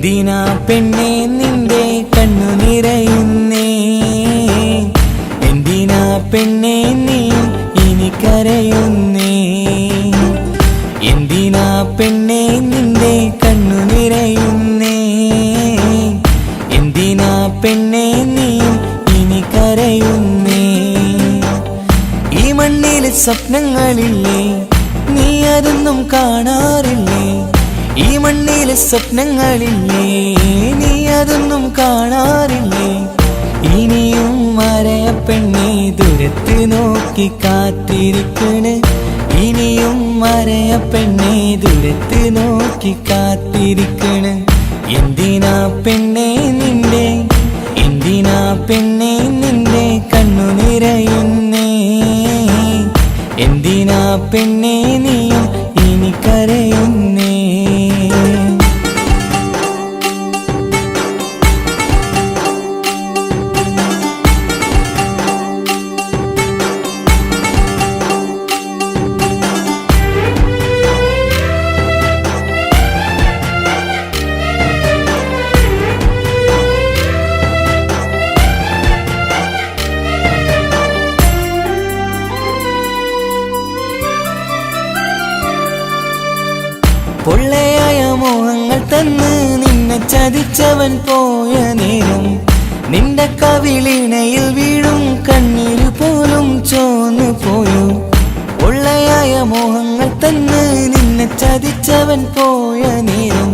എന്തിനാ പെണ്ണേ നിന്റെ കണ്ണു നിറയുന്നേ? എന്തിനാ പെണ്ണേ നീ ഇനി കരയുന്നേ? എന്തിനാ പെണ്ണേ നിന്റെ കണ്ണു നിറയുന്നേ? എന്തിനാ പെണ്ണേ നീ ഇനി കരയുന്നേ? ഈ മണ്ണിലെ സ്വപ്നങ്ങളില്ലേ, നീ അതൊന്നും കാണാറില്ലേ? ഈ മണ്ണിലെ സ്വപ്നങ്ങളില്ലേ, നീ അതൊന്നും കാണാറില്ലേ? ഇനിയും മറയ പെണ്ണേ ദൂരത്ത് നോക്കി കാത്തിരിക്കണ്. ഇനിയും മറയ പെണ്ണേ ദൂരത്ത് നോക്കി കാത്തിരിക്കണ്. എന്തിനാ പെണ്ണേ നിന്റെ, എന്തിനാ പെണ്ണേ നിന്റെ കണ്ണു നിറയുന്നേ? എന്തിനാ പെണ്ണേ നീയും ഇനി കരയുന്നേ? പൊള്ളയായ മോഹങ്ങൾ തന്ന് നിന്നെ ചതിച്ചവൻ പോയ നേരം, നിന്റെ കവിളിണയിൽ വീഴും കണ്ണീര് പോലും ചോന്നു പോയോ? പൊള്ളയായ മോഹങ്ങൾ തന്ന് നിന്നെ ചതിച്ചവൻ പോയ നേരം,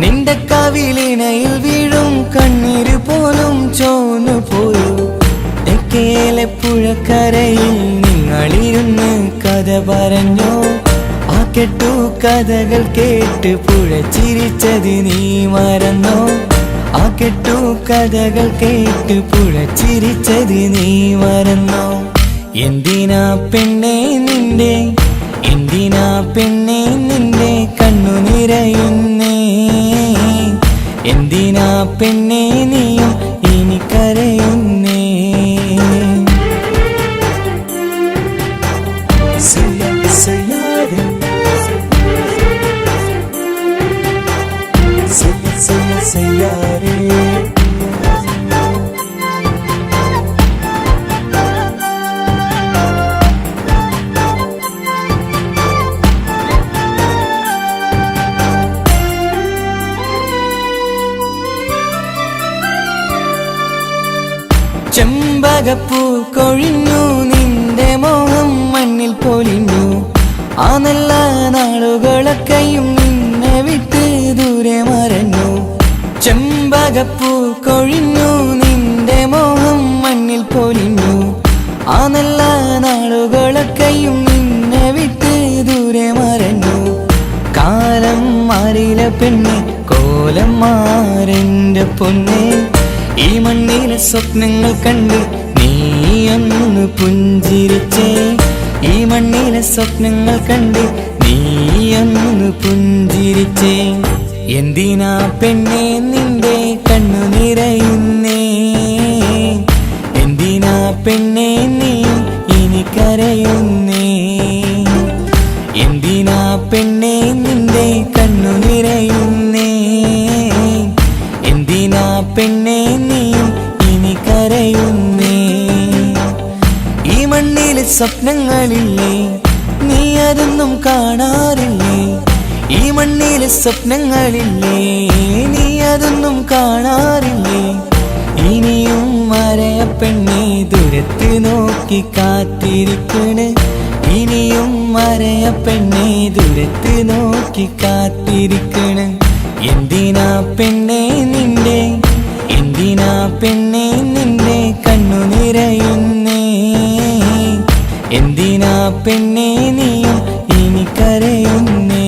നിന്റെ കവിളിണയിൽ വീഴും കണ്ണീര് പോലും ചോന്നു പോയോ? തെക്കേലെ പുഴക്കരയിൽ നിങ്ങളിരുന്ന് കഥ പറഞ്ഞോ? ആ കെട്ടു കഥകൾ കേട്ട് പുഴ ചിരിച്ചത് നീ മറന്നോ? ആ കെട്ടു കഥകൾ കേട്ട് പുഴ ചിരിച്ചത് നീ മറന്നോ? എന്തിനാ പെണ്ണേ നിന്റെ, എന്തിനാ പെണ്ണേ നിന്റെ കണ്ണു നിറയുന്നേ? എന്തിനാ പെണ്ണേ നീയും ഇനി കരയുന്നേ? ചെമ്പകപ്പൂ കൊഴിഞ്ഞു, നിന്റെ മോഹം മണ്ണിൽ പൊലിഞ്ഞു. ആ നല്ല നാളുകളൊക്കെയും നിന്നെ വിട്ട് ദൂരെ മറഞ്ഞു. ചെമ്പകപ്പൂ കൊഴിഞ്ഞു, നിന്റെ മോഹം മണ്ണിൽ പൊലിഞ്ഞു. ആ നല്ല നാളുകളൊക്കെയും നിന്നെ വിട്ട് ദൂരെ മറഞ്ഞു. കാലം മാറിയില്ല പെണ്ണെ, കോലം മാറെന്റെ പൊന്നെ. ഈ മണ്ണിലെ സ്വപ്നങ്ങൾ കണ്ട് നീയൊന്ന് പുഞ്ചിരിച്ചേ. ഈ മണ്ണിലെ സ്വപ്നങ്ങൾ കണ്ട് നീയൊന്ന് പുഞ്ചിരിച്ചേ. എന്തിനാ പെണ്ണേ നിന്റെ കണ്ണു നിറയുന്നേ? എന്തിനാ പെണ്ണേ നീ ഇനി കരയുന്നേ? എന്തിനാ പെണ്ണേ നിന്റെ കണ്ണു നിറയുന്നേ? എന്തിനാ പെണ്ണേ നീയും ഇനി കരയുന്നേ? ഈ മണ്ണിലെ സ്വപ്നങ്ങളില്ലേ, നീ അതൊന്നും കാണാറില്ലേ? ഈ മണ്ണിലെ സ്വപ്നങ്ങളില്ലേ, നീ അതൊന്നും കാണാറില്ലേ? ഇനിയും മറയ പെണ്ണേ ദൂരത്ത് നോക്കി കാത്തിരിക്കണ്. ഇനിയും മറയ പെണ്ണേ ദൂരത്ത് നോക്കി കാത്തിരിക്കണ്. എന്തിനാ പെണ്ണേ നിന്റെ, എന്തിനാ പെണ്ണേ നിന്റെ കണ്ണു നിറയുന്നേ? എന്തിനാ പെണ്ണേ നീയും ഇനി കരയുന്നേ?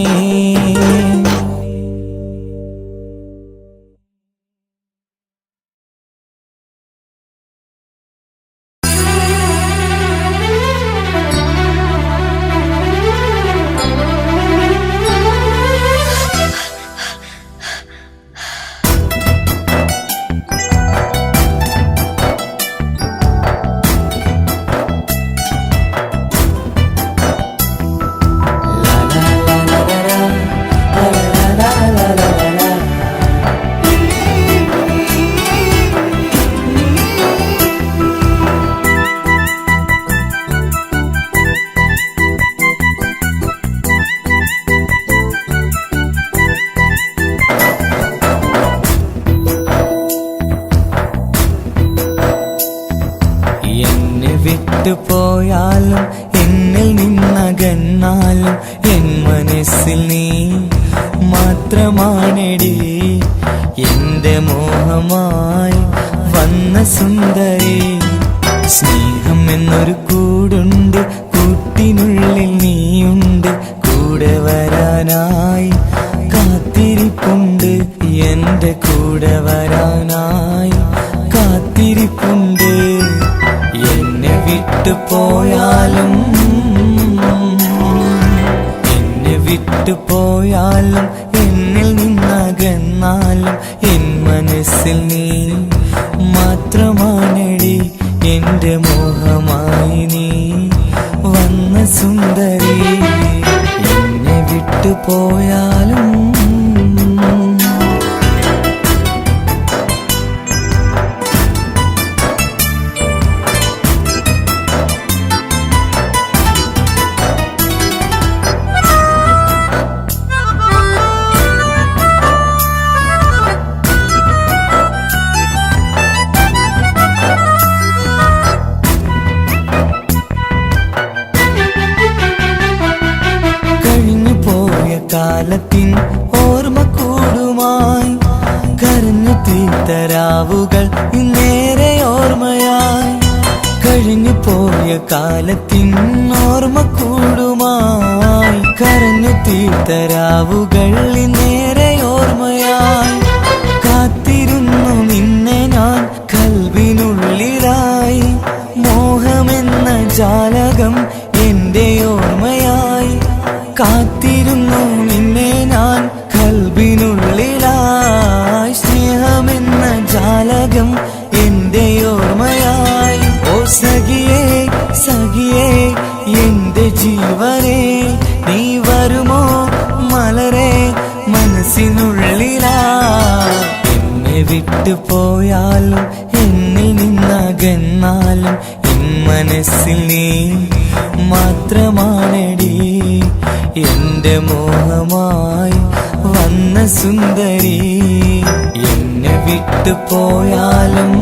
ചെന്നാലും എൻ മനസ്സിൽ നീ മാത്രമാണെടി എന്റെ മോഹമായി വന്ന സുന്ദരി. സ്നേഹം എന്നൊരു കൂടുണ്ട്, കൂട്ടിനുള്ളിൽ നീയുണ്ട്, കൂടെ വരാനായി കാത്തിരിപ്പുണ്ട്, എന്റെ കൂടെ വരാനായി കാത്തിരിപ്പുണ്ട്. എന്നെ വിട്ടു പോയാലും വിട്ടുപോയാലും എന്നിൽ നിന്നകന്നാലും എൻ മനസ്സിൽ നീ മാത്രമാണെടി എന്റെ മോഹമായി നീ വന്ന സുന്ദരി. എന്നെ വിട്ടുപോയാലും കാലത്തിൻ ഓർമ്മ കൂടുമായി കരഞ്ഞു തീർത്തരാവുകൾ ഇന്നേറെ ഓർമ്മയായി. കഴിഞ്ഞു പോയ കാലത്തിൻ ഓർമ്മ കൂടുമായി കരഞ്ഞു തീർത്തരാവുകൾ ഇന്നേറെ ഓർമ്മയായി. കാത്തിരുന്നു നിന്നെ ഞാൻ കൽവിനുള്ളിലായി, മോഹമെന്ന ജാലകം എന്റെ ഓർമ്മയായി. കാത്തിരുന്നു നിന്നെ ഞാൻ കൽബിനുള്ളിലായി, സ്നേഹമെന്ന ജാലകം എന്റെ ഓർമ്മയായി. ഓ സഖിയേ സഖിയേ എന്റെ ജീവനേ, നീ വരുമോ മലരെ മനസ്സിനുള്ളിലാ. എന്നെ വിട്ടു പോയാലും എന്നിൽ നിന്നകന്നാലും എൻ മനസ്സിൽ നീ മാത്രമാണെടി എന്റെ മോഹമായി വന്ന സുന്ദരി. എന്നെ വിട്ടു പോയാലും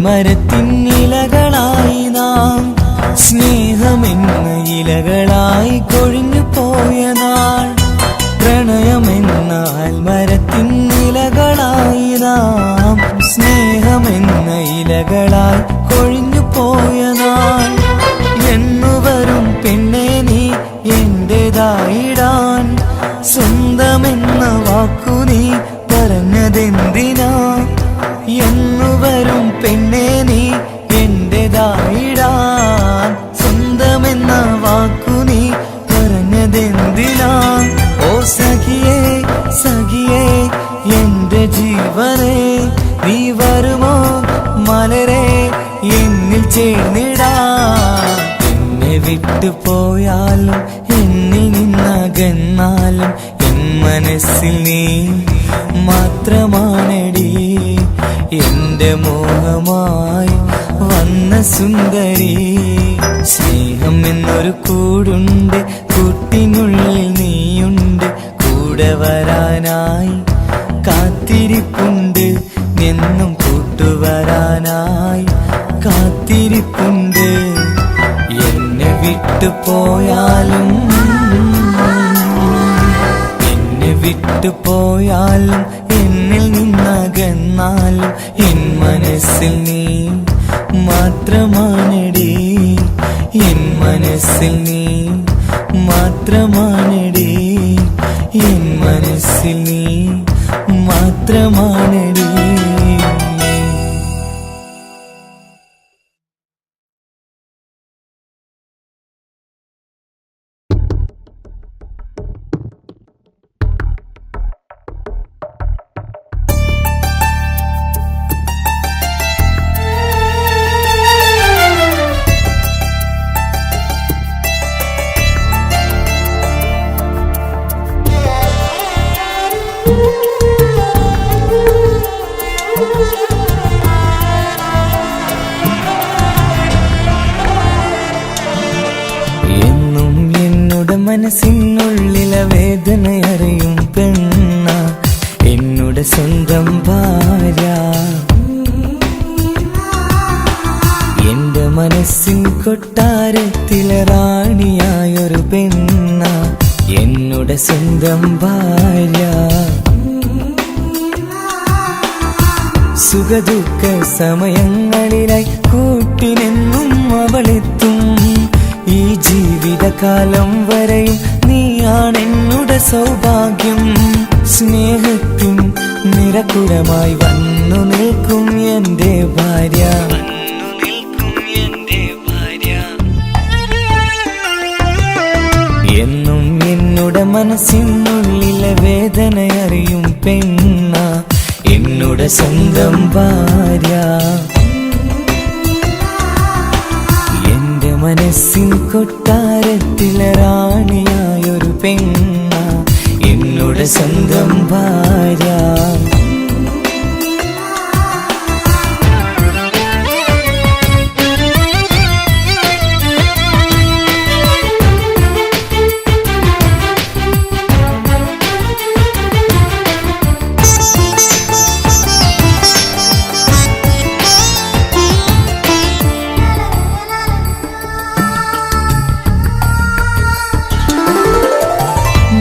മരത്തിൻ ഇലകളായി നാം, സ്നേഹമെന്ന ഇലകളായി കൊഴിഞ്ഞു പോയ നാൾ. പ്രണയമെന്ന മരത്തിൻ ഇലകളായി നാം, സ്നേഹമെന്ന ഇലകളായി കൊഴിഞ്ഞു പോയ നാൾ. എന്നുവരും പെണ്ണെ നീ എന്റേതായിടാൻ, സ്വന്തമെന്ന വാക്കു നീ പറഞ്ഞതെന്തിനാ. എന്നുവരും പെണ്ണെ നീ എന്റേതായിടാൻ, സ്വന്തമെന്ന വാക്കു നീ പറഞ്ഞതെന്തിനാ. ഓ സഖിയേ സഖിയേ എന്റെ ജീവനേ, നീ വരുമോ മലരെ എന്നിൽ ചേർന്നിടാ. എന്നെ വിട്ടു പോയാലും എന്നിൽ നിന്നകന്നാലും എൻ മനസ്സിൽ നീ മാത്രമാണെടി എന്റെ മോഹമായി വന്ന സുന്ദരി. സ്നേഹം എന്നൊരു കൂടുണ്ട്, കൂട്ടിനുള്ളിൽ നീയുണ്ട്, കൂടെ വരാനായി കാത്തിരിപ്പുണ്ട്, എന്നും കൂട്ടുവരാനായി കാത്തിരിപ്പുണ്ട്. എന്നെ വിട്ടു പോയാലും വിട്ടു പോയാലും എന്നിൽ നിന്നകന്നാലും എൻ മനസ്സിൽ നീ മാത്രമാണെടി എൻ മനസ്സിൽ നീ മാത്രമാണെടി എൻ മനസ്സിൽ നീ മാത്രമാണെടി. മനസ്സിനുള്ളിലെ വേദനയറിയും പെണ്ണ എന്നുടെ സ്വന്തം ഭാര്യ. എന്റെ മനസ്സിൻ കൊട്ടാരത്തിലെ റാണിയായൊരു പെണ്ണ എന്നുടെ സ്വന്തം ഭാര്യ. സുഖദുഃഖ സമയങ്ങളിലായി കൂട്ടിനെന്നും അവളെത്തും. ഈ ജീവിതകാലം വരെയും നീയാണെന്നുടെ സൗഭാഗ്യം. സ്നേഹത്തിൻ നിറകുടമായി വന്നു നിൽക്കും എന്റെ ഭാര്യ. എന്നും എന്നുടെ മനസ്സിനുള്ളിലെ വേദനയറിയും പെണ്ണ എന്നുടെ സ്വന്തം ഭാര്യ. എന്റെ മനസ്സിൻ കൊട്ടാരത്തിലെ റാണിയായൊരു പെണ്ണ എന്നുടെ സ്വന്തം ഭാര്യ.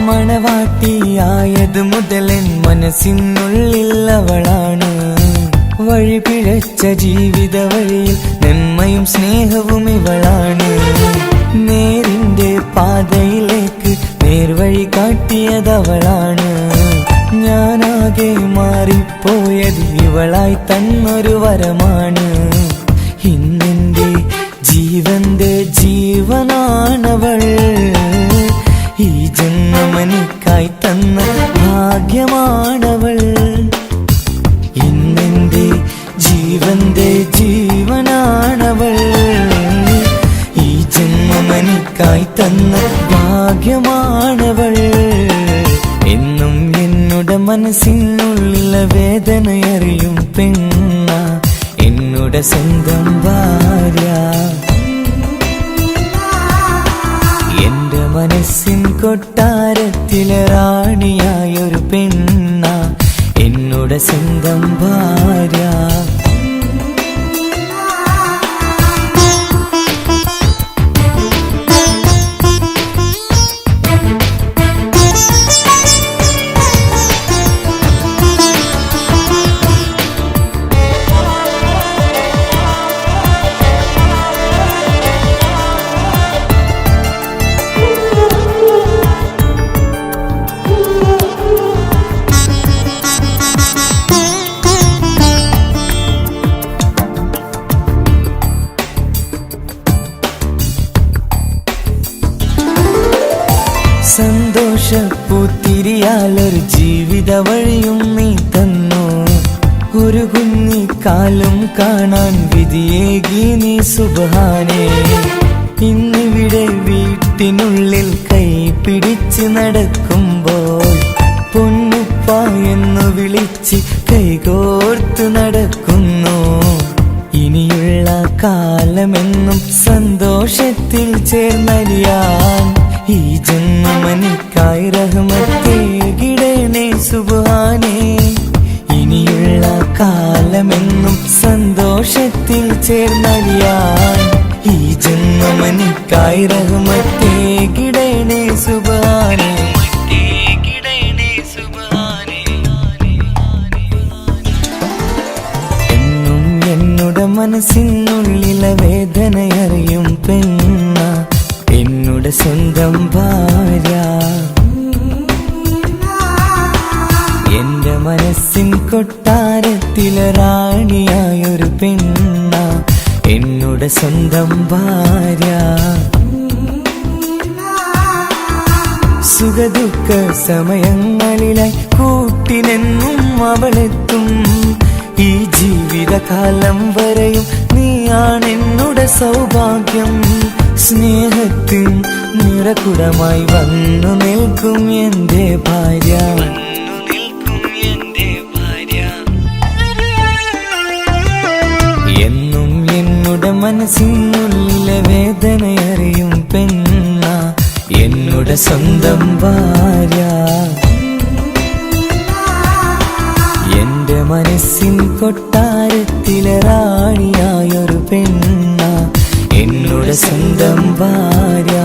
മണവാട്ടിയായത് മുതലൻ മനസ്സിനുള്ളിൽ അവളാണ്. വഴി പിഴച്ച ജീവിത വഴിയിൽ നന്മയും സ്നേഹവും ഇവളാണ്. നേരിന്റെ പാതയിലേക്ക് നേർവഴി കാട്ടിയതവളാണ്. ഞാനാകെ മാറിപ്പോയത് ഇവളായി തന്നൊരു വരമാണ്. ഇന്നെന്റെ ജീവന്റെ ജീവനാണവൾ. ഈ ജന്മമെനിക്കായി തന്ന ഭാഗ്യമാണവൾ. ഇന്നെന്റെ ജീവന്റെ ജീവനാണവൾ. ഈ ജന്മമെനിക്കായി തന്ന ഭാഗ്യമാണവൾ. എന്നും എന്നുടെ മനസ്സിനുള്ളിലെ വേദനയറിയും പെണ്ണ എന്നുടെ സ്വന്തം ഭാര്യ. എന്റെ മനസ്സിൻ കൊട്ടാരത്തിലെ റാണിയായൊരു പെണ്ണ എന്നുടെ സ്വന്തം ഭാര്യ. സന്തോഷപ്പൂത്തിരിയാലൊരു ജീവിത വഴിയും നീ തന്നു. ഒരു കുഞ്ഞിക്കാലും കാണാൻ വിധിയേകി നീ സുബ്ഹാനേ. ഇന്നിവിടെ വീട്ടിനുള്ളിൽ കൈ പിടിച്ച് നടക്കുമ്പോൾ പൊന്നുപ്പ എന്നു വിളിച്ച് കൈകോർത്ത് നടക്കുന്നു. ഇനിയുള്ള കാലമെന്നും സന്തോഷത്തിൽ ചേർന്നലിയാൻ ഈ ജന്മമെനിക്കായി റഹ്മത്തേകിടണേ സുബ്ഹാനേ. ഇനിയുള്ള കാലമെന്നും സന്തോഷത്തിൽ ചേർന്നലിയാൻ ഈ ജന്മമെനിക്കായി റഹ്മത്തേകിടണേ സുബ്ഹാനേ. എന്നും എന്നുടെ മനസ്സിനുള്ളിലെ വേദനയറിയും പെണ്ണ എന്നുടെ സ്വന്തം ഭാര്യ. എന്റെ മനസ്സിൻ കൊട്ടാരത്തിലെ റാണിയായൊരു പെണ്ണ എന്നുടെ സ്വന്തം ഭാര്യ. സുഖദുഃഖ സമയങ്ങളിലായി കൂട്ടിനെന്നും അവളെത്തും. ഈ ജീവിതകാലം വരെയും നീയാണെന്നുടെ സൗഭാഗ്യം. സ്നേഹത്തിൻ നിറകുടമായി വന്നു നിൽക്കും എന്റെ ഭാര്യ. എന്നും എന്നുടെ മനസ്സിനുള്ളിലെ വേദനയറിയും പെണ്ണ എന്നുടെ സ്വന്തം ഭാര്യ, എന്റെ മനസ്സിൻ കൊട്ടാരത്തിലെ റാണിയായൊരു പെണ്ണ എന്നോട് സ്വന്തം ഭാര്യ.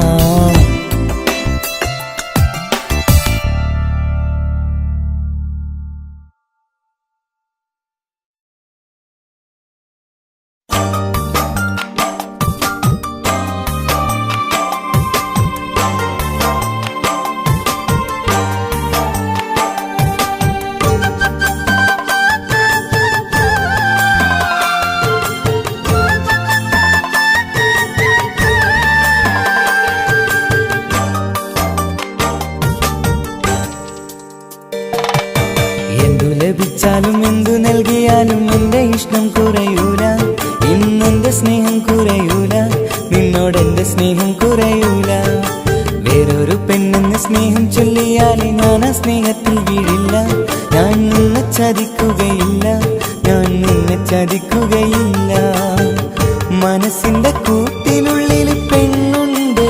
ലഭിച്ചാലും എന്തു നൽകിയാലും എന്റെ ഇഷ്ടം കുറയൂല, ഇന്നെന്റെ സ്നേഹം കുറയൂല, നിന്നോടെന്റെ സ്നേഹം കുറയൂല. വേറൊരു പെണ്ണെന്ന് സ്നേഹം ചൊല്ലിയാൽ ഞാൻ ആ സ്നേഹത്തിൽ വീഴില്ല. ഞാൻ നിന്നെ ചതിക്കുകയില്ല, ഞാൻ നിന്നെ ചതിക്കുകയില്ല. മനസ്സിന്റെ കൂട്ടിനുള്ളിൽ പെണ്ണുണ്ട്,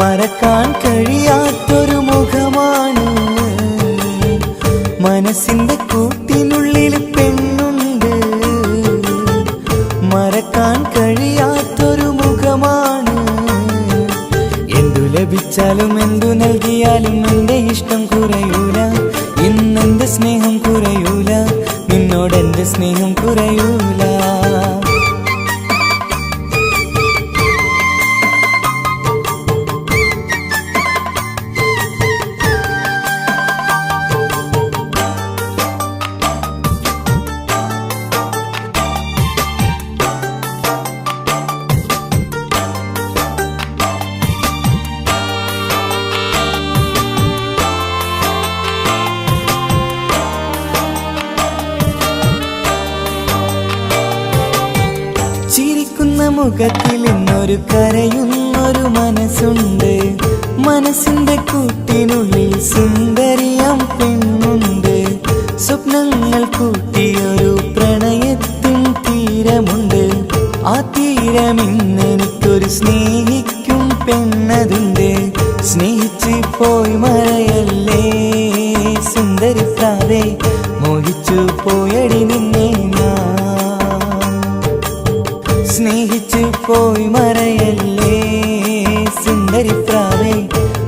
മറക്കാൻ കഴിയാത്തൊരു മുഖമാണ്. മനസ്സിന്റെ കൂട്ടിനുള്ളിൽ പെണ്ണുണ്ട്, മറക്കാൻ കഴിയാത്തൊരു മുഖമാണ്. എന്തു ലഭിച്ചാലും എന്തു നൽകിയാലും എന്റെ ഇഷ്ടം കുറയൂല, ഇന്നെന്റെ സ്നേഹം കുറയൂല, നിന്നോടെന്റെ സ്നേഹം കുറയൂല. ചിരിക്കുന്ന മുഖത്തിൽ ഇന്നൊരു കരയുന്നൊരു മനസ്സുണ്ട്, മനസ്സിന്റെ കൂട്ടിനുള്ളിൽ സുന്ദരിയാം പെണ്ണുണ്ട്. സ്വപ്നങ്ങൾ കൂട്ടിയൊരു പ്രണയത്തിൻ തീരമുണ്ട്, ആ തീരം ഇന്നെനിക്കൊരു സ്നേഹിക്കും പെണ്ണതുണ്ട്. സ്നേഹിച്ച് പോയി മറയല്ലേ സുന്ദരി പ്രാവേ, മോഹിച്ചു പോയടി നിന്നെ ഞാൻ. സ്നേഹിച്ചു പോയി മറയല്ലേ സുന്ദരി പ്രാവേ,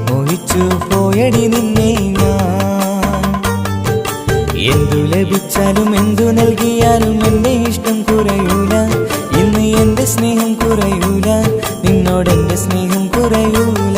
മോഹിച്ചു പോയടി നിന്നെ ഞാൻ. എന്തു ലഭിച്ചാലും എന്തു നൽകിയാലും എന്റെ ഇഷ്ടം കുറയൂല, ഇന്ന് എന്റെ സ്നേഹം കുറയൂല, നിന്നോടെന്റെ സ്നേഹം കുറയൂല.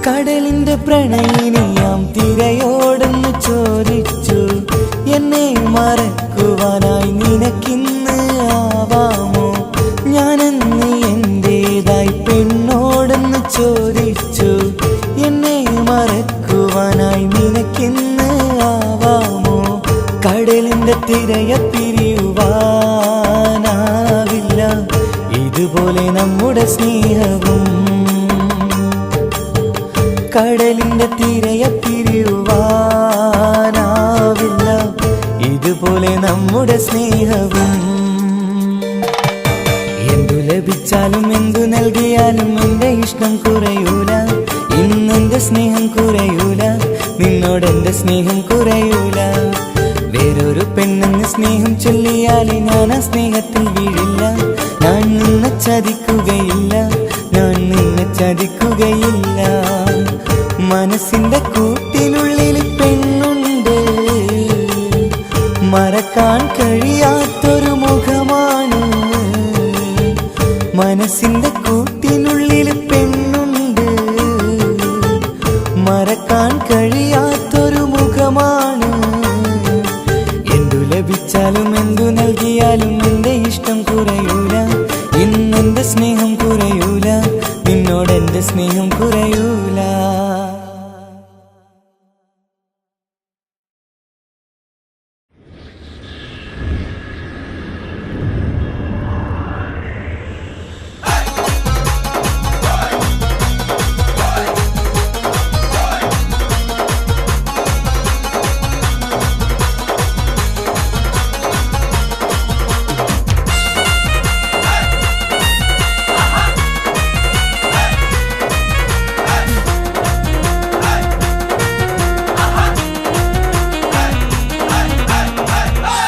കടലിന്റെ പ്രണയിനിയാം തിരയോടെന്ന് ചോദിച്ചു, എന്നെ മറക്കുവാനായി നിനക്കിന്ന് ആവാമോ? ഞാനെന്ന് എന്റേതായി പെണ്ണോടെന്ന് ചോദിച്ചു, എന്നെ മറക്കുവാനായി നിനക്കിന്ന് ആവാമോ? കടലിന്റെ തിരയെ പിരിയുവാനാവില്ല, ഇതുപോലെ നമ്മുടെ സ്നേഹവും. കടലിന്റെ തിരയെ പിരിയുവാനാവില്ല, ഇതുപോലെ നമ്മുടെ സ്നേഹവും. എന്തു ലഭിച്ചാലും എന്തു നൽകിയാലും എന്റെ ഇഷ്ടം കുറയൂല, ഇന്നെന്റെ സ്നേഹം കുറയൂല, നിന്നോടെന്റെ സ്നേഹം കുറയൂല. വേറൊരു പെണ്ണെന്ന് സ്നേഹം ചൊല്ലിയാൽ ഞാൻ ആ സ്നേഹത്തിൽ വീഴില്ല. ഞാൻ നിന്നെ ചതിക്കുകയില്ല, ഞാൻ നിന്നെ ചതിക്കുകയില്ല. മനസ്സിന്റെ കൂട്ടിനുള്ളിൽ പെണ്ണുണ്ട്, മറക്കാൻ കഴിയാത്തൊരു മുഖമാണ്. മനസ്സിന്റെ കൂട്ടിനുള്ളിൽ പെണ്ണുണ്ട്, മറക്കാൻ കഴിയാത്തൊരു മുഖമാണ്. എന്തു ലഭിച്ചാലും എന്തു നൽകിയാലും എന്റെ ഇഷ്ടം കുറയൂല, ഇന്നെന്റെ സ്നേഹം കുറയൂല, നിന്നോടെന്റെ സ്നേഹം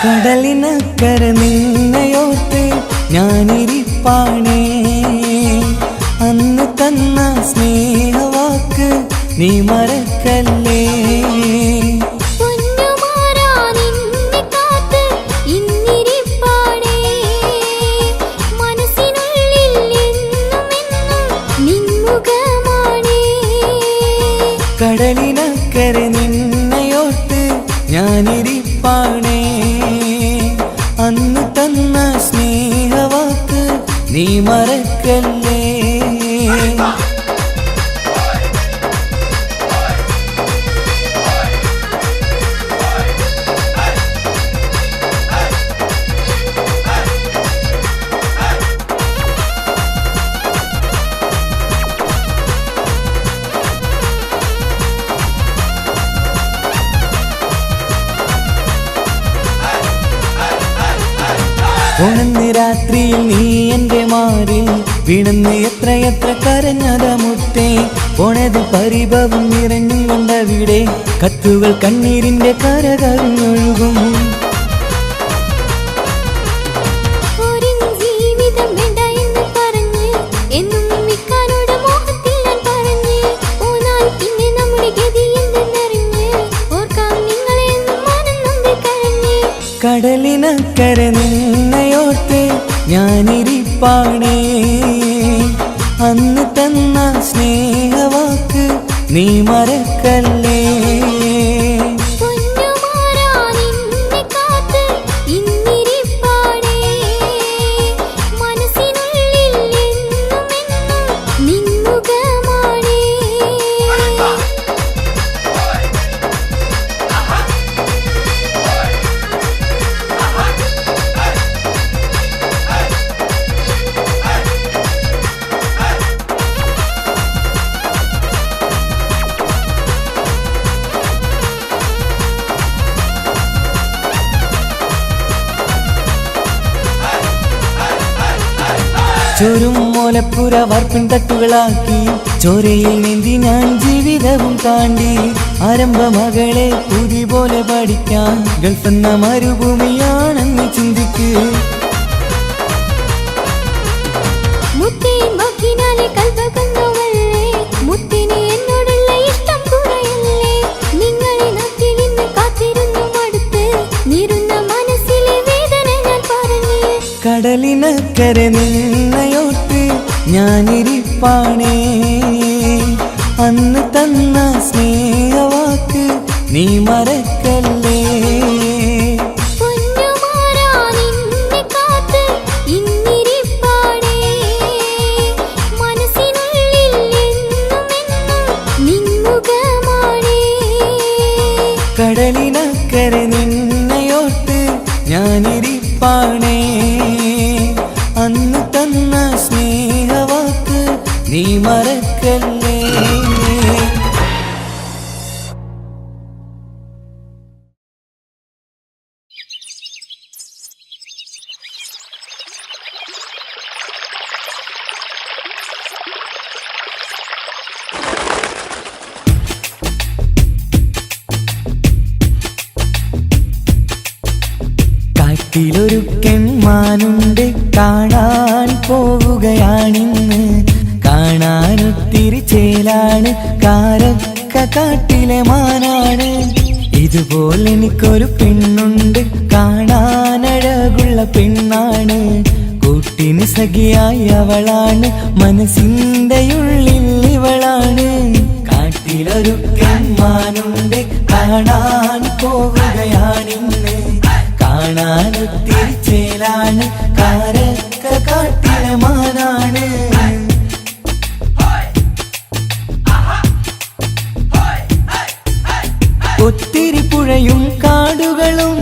കടലിനക്കര നിന്നയോർത്ത് ഞാനിരിപ്പാണേ, അന്ന് തന്ന സ്നേഹവാക്ക് നീ മറക്കല്ലേ. കടലിനക്കര നിന്നയോർത്ത് ഞാനിരിപ്പാണേ, അന്ന് തന്ന സ്നേഹവാക്ക് നീ മറക്കല്ലേ. ഉണന്ന് രാത്രിയിൽ നീ എൻ്റെ മാറിൽ വീണെന്ന് എത്രയെത്ര കരഞ്ഞത മുത്തേ. പോണത് പരിഭവം നിറഞ്ഞും കൊണ്ടവിടെ കത്തുകൾ കണ്ണീരിൻ്റെ കരകവിഞ്ഞൊഴുകും. കടലിനക്കര നിന്നയോർത്ത് ഞാനിരിപ്പാണേ, അന്ന് തന്ന സ്നേഹവാക്ക് നീ മറക്കല്ലേ. ചോരും മോലപ്പുര വാർപ്പിൻ തട്ടുകളാക്കി ചോരയിൽ നീന്തി ഞാൻ ജീവിതവും താണ്ടി. ആരംഭ മകളെ പുതി പോലെ പഠിക്കാൻ ഗൾഫെന്ന മരുഭൂമിയാണെന്ന് ചിന്തിക്ക്. കടലിനക്കര നിന്നയോർത്ത് ഞാനിരിപ്പാണേ, അന്ന് തന്ന സ്നേഹവാക്ക് നീ മറക്കല്ലേ. കടലിനക്കര നിന്നയോർത്ത് ഞാനിരിപ്പാണേ, അന്ന് തന്ന സ്നേഹവാക്ക് നീ മറക്കല്ലേ. കാട്ടിലൊരു കെൺമാനുണ്ട്, കാണാൻ പോവുകയാണിന്ന്. കാണാനൊത്തിരി ചേലാണ്, കാരക്ക കാട്ടിലെ മാനാണ്. ഇതുപോലെ എനിക്കൊരു പെണ്ണുണ്ട്, കാണാനഴകുള്ള പെണ്ണാണ്. കൂട്ടിന് സഖിയായി അവളാണ്, മനസ്സിൻ്റെ ഉള്ളിൽ ഇവളാണ്. കാട്ടിലൊരു കെൺമാനുണ്ട്, കാണാൻ പോവുകയാണിന്ന്. കാണാനൊത്തിരി ചേലാണ്, കാരക്ക കാട്ടിലെ മാനാണ്. ഒത്തിരി പുഴയും കാടുകളും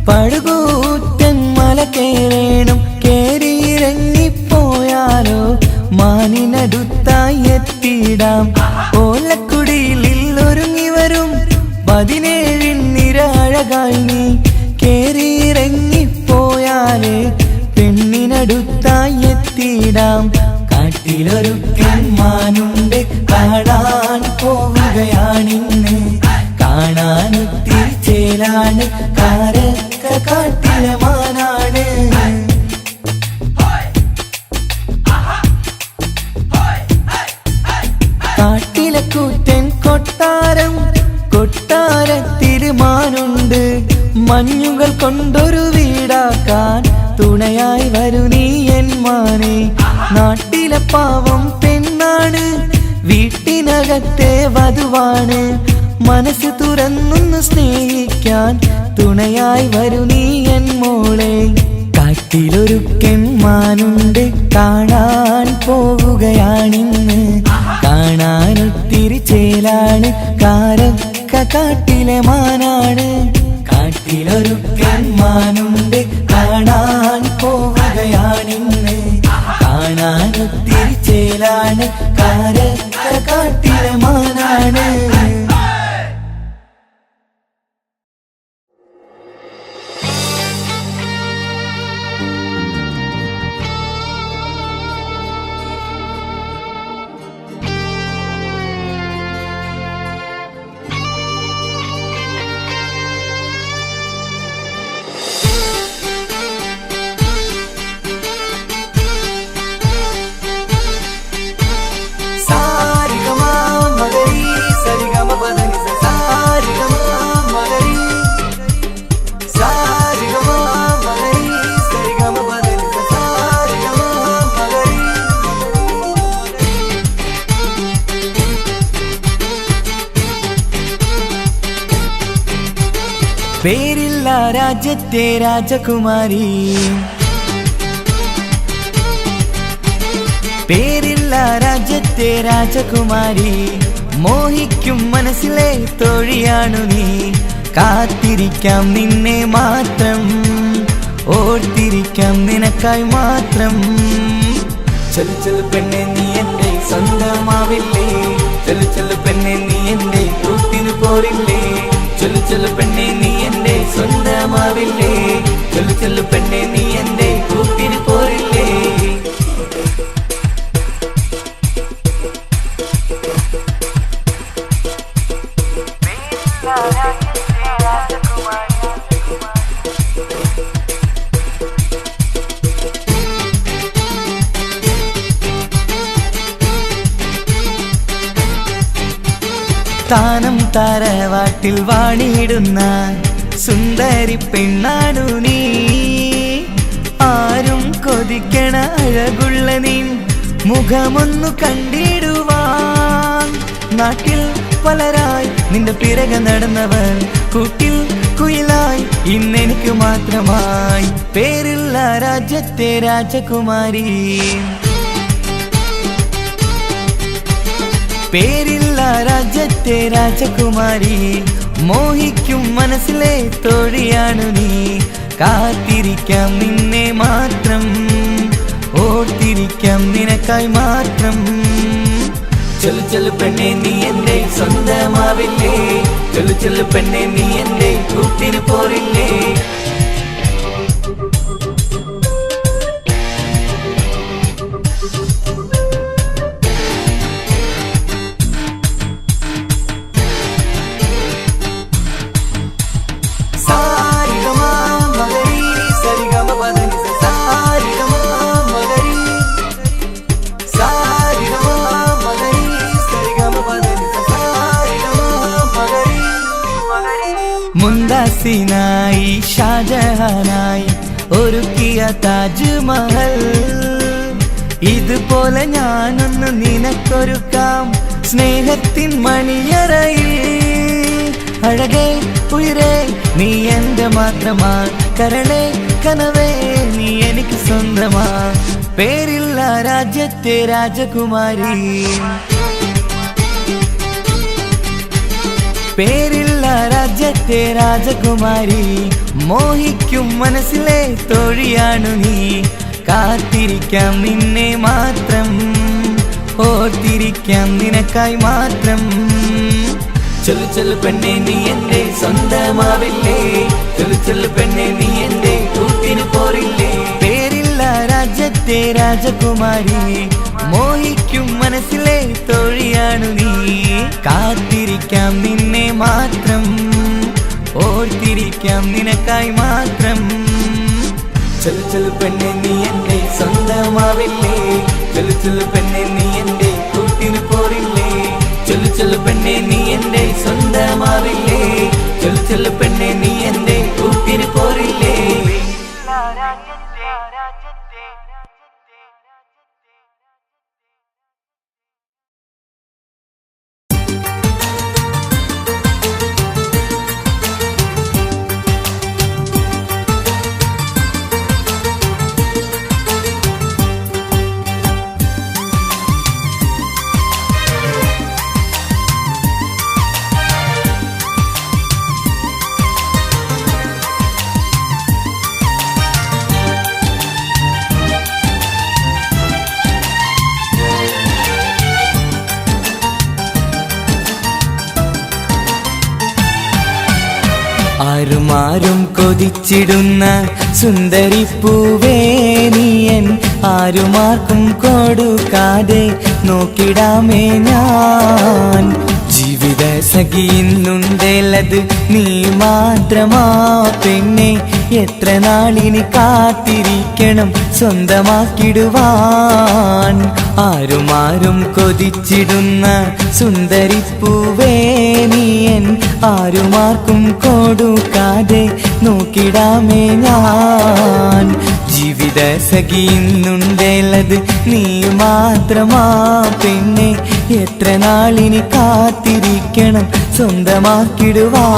പടുകൂറ്റൻ മല കേറേണം. കേറിയിറങ്ങിപ്പോയാലോ മാനിനടുത്തായി എത്തിയിടാം. ഓലക്കുടിയിൽ ഒരുങ്ങി വരും 17 നിര അഴകായി നീ. കേറിയിറങ്ങിപ്പോയാലേ പെണ്ണിനടുത്തായി എത്തിയിടാം. കാട്ടിലൊരു കെൺമാനുണ്ട്, കാണാൻ പോവുകയാണിന്ന്. കാണാനൊത്തിരി ചേലാണ്, കാരക്ക കാട്ടിൽ മഞ്ഞുകൾ കൊണ്ടൊരു വീടാക്കാൻ തുണയായി വരൂ നീ എൻ മാനെ. നാട്ടിലെ പാവം പെണ്ണാണ്, വീട്ടിനകത്തെ വധുവാണ്. മനസ്സ് തുറന്നൊന്ന് സ്നേഹിക്കാൻ തുണയായി വരൂ നീ എൻ മോളെ. കാട്ടിലൊരു കെമ്മാനുണ്ട്, കാണാൻ പോവുകയാണിന്ന്. കാണാനൊത്തിരി ചേലാണ്, കാരക്ക കാട്ടിലെ മാനാണ്. കാട്ടിലൊരു കെമ്മാനുണ്ട്, കാണാൻ പോവുകയാണിന്ന്. കാണാനൊത്തിരി ചേലാണ്, കാരക്ക കാട്ടിലെ മാനാണ്. പേരില്ല രാജ്യത്തെ രാജകുമാരി, പേരില്ല രാജ്യത്തെ രാജകുമാരി. മോഹിക്കും മനസ്സിലെ തോഴിയാണു നീ. കാത്തിരിക്കാം നിന്നെ മാത്രം, ഓർത്തിരിക്കാം നിനക്കായി മാത്രം. ചൊല്ലു ചൊല്ലു പെണ്ണെ നീ എന്റെ സ്വന്തമാവില്ലേ, ചൊല്ലു ചൊല്ലു പെണ്ണെ നീ എന്റെ കൂട്ടിന് പോരില്ലേ. ചൊല്ലു ചൊല്ലു പെണ്ണെ നീ എന്റെ സ്വന്തമാവില്ലേ, ചൊല്ലു ചൊല്ലു പെണ്ണെ നീ എന്റെ കൂട്ടിന് പോരില്ലേ. താനം തറവാട്ടിൽ വാണിടുന്ന സുന്ദരി പെണ്ണാണു നീ. ആരും കൊതിക്കണ അഴകുള്ള നീ മുഖമൊന്നു കണ്ടിടുവാൻ. നാട്ടിൽ പലരായി നിന്റെ പിറകെ നടന്നവർ കൂട്ടിൽ കുയിലായി ഇന്നെനിക്ക് മാത്രമായി. പേരില്ല രാജ്യത്തെ രാജകുമാരി, പേരില്ല രാജ്യത്തെ രാജകുമാരി. മോഹിക്കും മനസ്സിലെ തോഴിയാണു നീ. കാത്തിരിക്കാം നിന്നെ മാത്രം, ഓർത്തിരിക്കാം നിനക്കായി മാത്രം. ചൊല്ലു ചൊല്ലു പെണ്ണെ നീ എന്റെ സ്വന്തമാവില്ലേ, ചൊല്ലു ചൊല്ലു പെണ്ണെ നീ എന്റെ കൂട്ടിന് പോരില്ലേ. മുംതാസിനായി ഷാജഹാനായി ഒരുക്കിയ താജ്മഹൽ. ഇതുപോലെ ഞാനൊന്ന് നിനക്കൊരുക്കാം സ്നേഹത്തിൻ മണിയറയിൽ. അഴകേ ഉയരേ നീ എന്റെ മാത്രമാ, കരളേ കനവേ നീ എനിക്ക് സ്വന്തമാ. പേരില്ല രാജ്യത്തെ രാജകുമാരി, പേരില്ല രാജ്യത്തെ രാജകുമാരി. മോഹിക്കും മനസ്സിലെ തോഴിയാണു നീ. കാത്തിരിക്കാം നിന്നെ മാത്രം, ഓർത്തിരിക്കാം നിനക്കായി മാത്രം. ചൊല്ലു ചൊല്ലു പെണ്ണെ നീ എന്റെ സ്വന്തമാവില്ലേ, ചൊല്ലു ചൊല്ലു പെണ്ണെ നീ എന്റെ കൂട്ടിന് പോരില്ലേ. പേരില്ല രാജ്യത്തെ രാജകുമാരി, മോഹിക്കും മനസ്സിലെ തോഴിയാണു നീ. കാത്തിരിക്കാം നിന്നെ മാത്രം, ഓർത്തിരിക്കാം നിനക്കായി മാത്രം. ചൊല്ലു ചൊല്ലു പെണ്ണെ നീ എന്റെ സ്വന്തമാവില്ലേ, ചൊല്ലു ചൊല്ലു പെണ്ണെ നീ എന്റെ കൂട്ടിന് പോരില്ലേ. ചൊല്ലു ചൊല്ലു പെണ്ണെ നീ എന്റെ സ്വന്തമാവില്ലേ, ചൊല്ലു ചൊല്ലു പെണ്ണെ നീ എന്റെ ആരുമാരും കൊതിച്ചിടുന്ന സുന്ദരിപ്പൂവേ നീയൻ ആരുമാർക്കും കൊടുക്കാതെ നോക്കിടാമേ ഞാൻ ജീവിത സഖിയുന്നുണ്ടേലത് നീ മാത്രമാ പെണ്ണെ എത്ര നാളിനി കാത്തിരിക്കണം സ്വന്തമാക്കിടുവാൻ ആരുമാരും കൊതിച്ചിടുന്ന സുന്ദരിപ്പൂവേ നീയൻ ആരുമാർക്കും കൊടുക്കാതെ നോക്കിടാമേ ഞാൻ ജീവിത സഖിയുന്നുണ്ടേലത് നീ മാത്രമാ പെണ്ണെ എത്ര നാളിനി കാത്തിരിക്കണം സ്വന്തമാക്കിടുവാൻ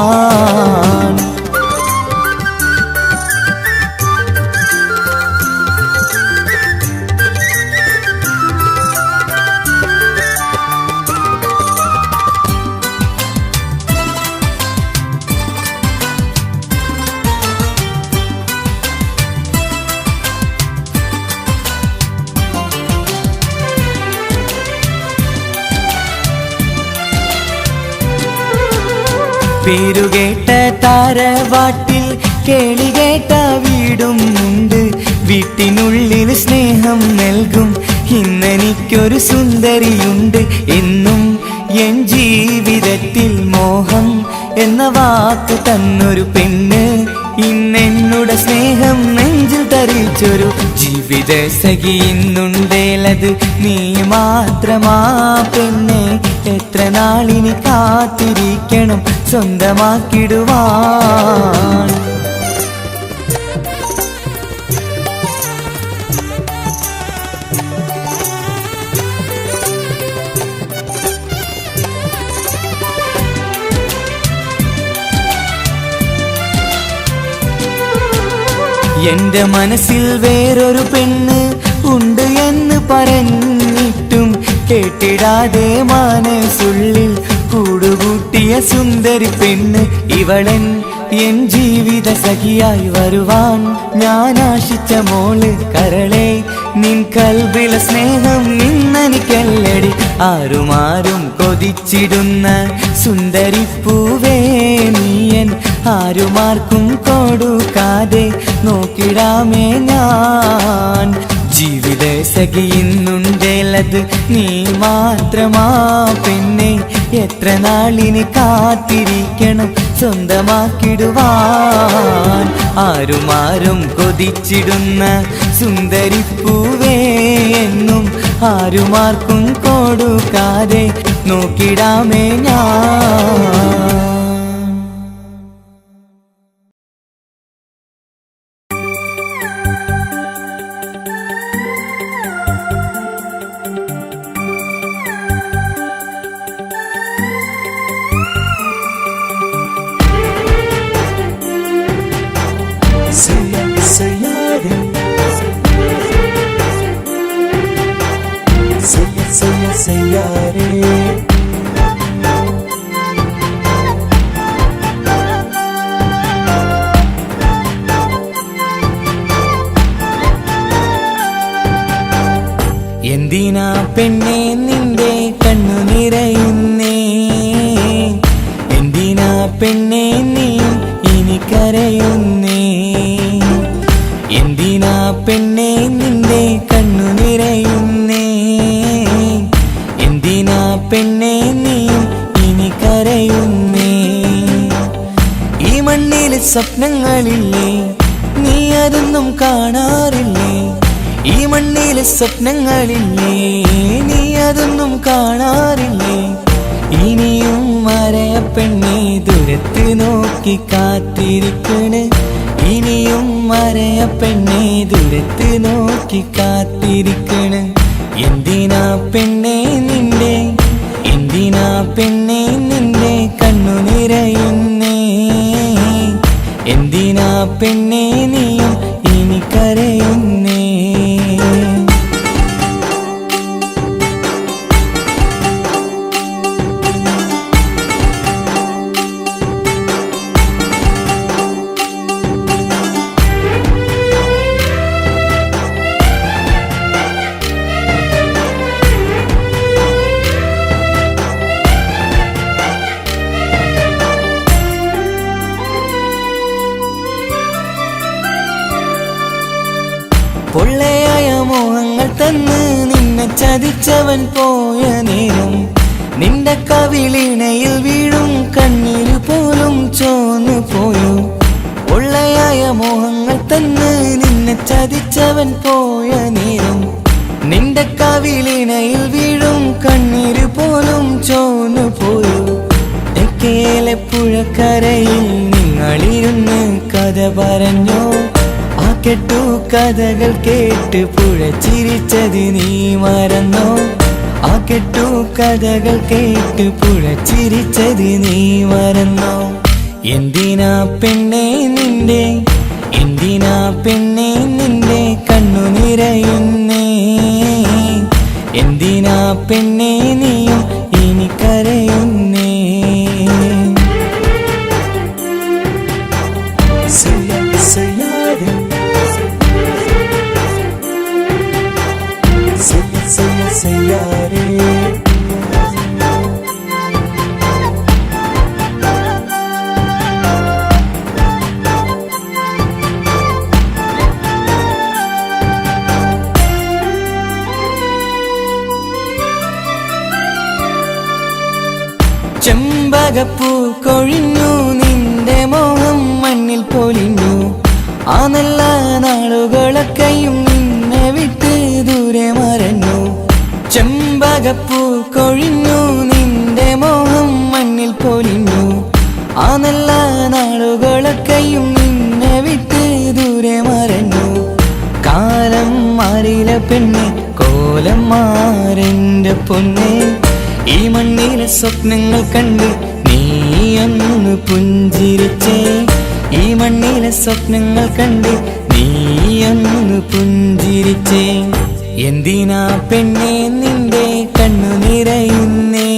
പേരുകേട്ട താരവാട്ടിൽ കേളികേട്ട വീടും ഉണ്ട് വീട്ടിനുള്ളിൽ സ്നേഹം നൽകും ഇന്നെനിക്കൊരു സുന്ദരിയുണ്ട് എന്നും എൻ ജീവിതത്തിൽ മോഹം എന്ന വാക്ക് തന്നൊരു പെണ്ണ് ഇന്നെന്നുടെ സ്നേഹം നെഞ്ചിൽ തരിച്ചൊരു ജീവിത സഖിയുന്നുണ്ടേലത് നീ മാത്രമാ പെണ്ണെ എത്ര നാളിനി കാത്തിരിക്കണം സ്വന്തമാക്കിടുവാൻ എന്റെ മനസ്സിൽ വേറൊരു പെണ്ണ് ഉണ്ട് എന്ന് പറഞ്ഞിട്ടും കേട്ടിടാതെ മനസ്സുള്ളിൽ കൂടുകൂട്ടിയ സുന്ദരി പെണ്ണ് ഇവളൻ എൻ ജീവിത സഖിയായി വരുവാൻ ഞാൻ ആശിച്ച മോള് കരളെ നിൻ കൽബിലെ സ്നേഹം നിന്നെനിക്കല്ലടി ആരുമാരും കൊതിച്ചിടുന്ന സുന്ദരിപ്പൂവേ നീയൻ ആരുമാർക്കും കൊടുക്കാതെ നോക്കിടാമേ ഞാൻ ജീവിത സഖിയുന്നുണ്ടേലത് നീ മാത്രമാ പെണ്ണെ എത്ര നാളിനി കാത്തിരിക്കണം സ്വന്തമാക്കിടുവാൻ ആരുമാരും കൊതിച്ചിടുന്ന സുന്ദരിപ്പൂവേ എന്നും ആരുമാർക്കും കൊടുക്കാതെ നോക്കിടാമേ ഞാൻ എന്തിനാ പെണ്ണെ നിന്റെ കണ്ണു നിറയുന്നേ എന്തിനാ പെണ്ണെ നീ ഇനി കരയുന്നേ എന്തിനാ പെണ്ണെ നിന്റെ കണ്ണു നിറയുന്നേ എന്തിനാ പെണ്ണെ നീ ഇനി കരയുന്നേ ഈ മണ്ണിൽ സ്വപ്നങ്ങളില്ലേ നീ അതൊന്നും കാണാറില്ലേ ഈ മണ്ണിൽ സ്വപ്നങ്ങളില്ലേ നീ അതൊന്നും കാണാറില്ലേ ഇനിയും മറയ പെണ്ണെ ദൂരത്ത് നോക്കി കാത്തിരിക്കണ് ഇനിയും മറയ പെണ്ണെ ദൂരത്ത് നോക്കി കാത്തിരിക്കണ് എന്തിനാ പെണ്ണെ നിന്റെ എന്തിനാ പെണ്ണെ നിന്റെ കണ്ണു നിറയുന്നേ എന്തിനാ പെണ്ണെ നീയും ഇനി കരയുന്നേ പൊള്ളയായ മോഹങ്ങൾ തന്ന് നിന്നെ ചതിച്ചവൻ പോയ നേരം നിന്റെ കവിളിണയിൽ വീഴും കണ്ണീര് പോലും ചോന്നു പോയോ. പൊള്ളയായ മോഹങ്ങൾ തന്ന് നിന്നെ ചതിച്ചവൻ പോയ നേരം നിന്റെ കവിളിണയിൽ വീഴും കണ്ണീര് പോലും ചോന്നു പോയോ. തെക്കേലെ പുഴക്കരയിൽ നിങ്ങളിരുന്ന് കഥ പറഞ്ഞോ. ആ കെട്ടു കഥകൾ കേട്ട് പുഴ ചിരിച്ചത് നീ മറന്നോ. ആ കെട്ടു കഥകൾ കേട്ട് പുഴ ചിരിച്ചത് നീ മറന്നോ. എന്തിനാ പെണ്ണേ നിന്റെ എന്തിനാ പെണ്ണേ നിന്റെ കണ്ണു നിറയുന്നേ. എന്തിനാ പെണ്ണേ നീയും ഇനി കരയുന്നേ. ചെമ്പകപ്പൂ കൊഴിഞ്ഞു നിന്റെ മോഹം മണ്ണിൽ പൊലിഞ്ഞു. ആ നല്ല നാളുകളൊക്കെയും നിന്നെ വിട്ട് ദൂരെ മറഞ്ഞു. ചെമ്പകപ്പൂ കൊഴിഞ്ഞു നിന്റെ മോഹം മണ്ണിൽ പൊലിഞ്ഞു. ആ നല്ല നാളുകളൊക്കെയും നിന്നെ വിട്ട് ദൂരെ മറഞ്ഞു. കാലം മാറിയില പെണ്ണെ കോലം മാറെന്റെ പൊന്നെ. ഈ മണ്ണിലെ സ്വപ്നങ്ങൾ കണ്ട് നീ ഒന്ന് പുഞ്ചിരിച്ചേ. ഈ മണ്ണിലെ സ്വപ്നങ്ങൾ കണ്ട് നീ ഒന്ന് പുഞ്ചിരിച്ചേ. എന്തിനാ പെണ്ണേ നിന്റെ കണ്ണു നിറയുന്നേ.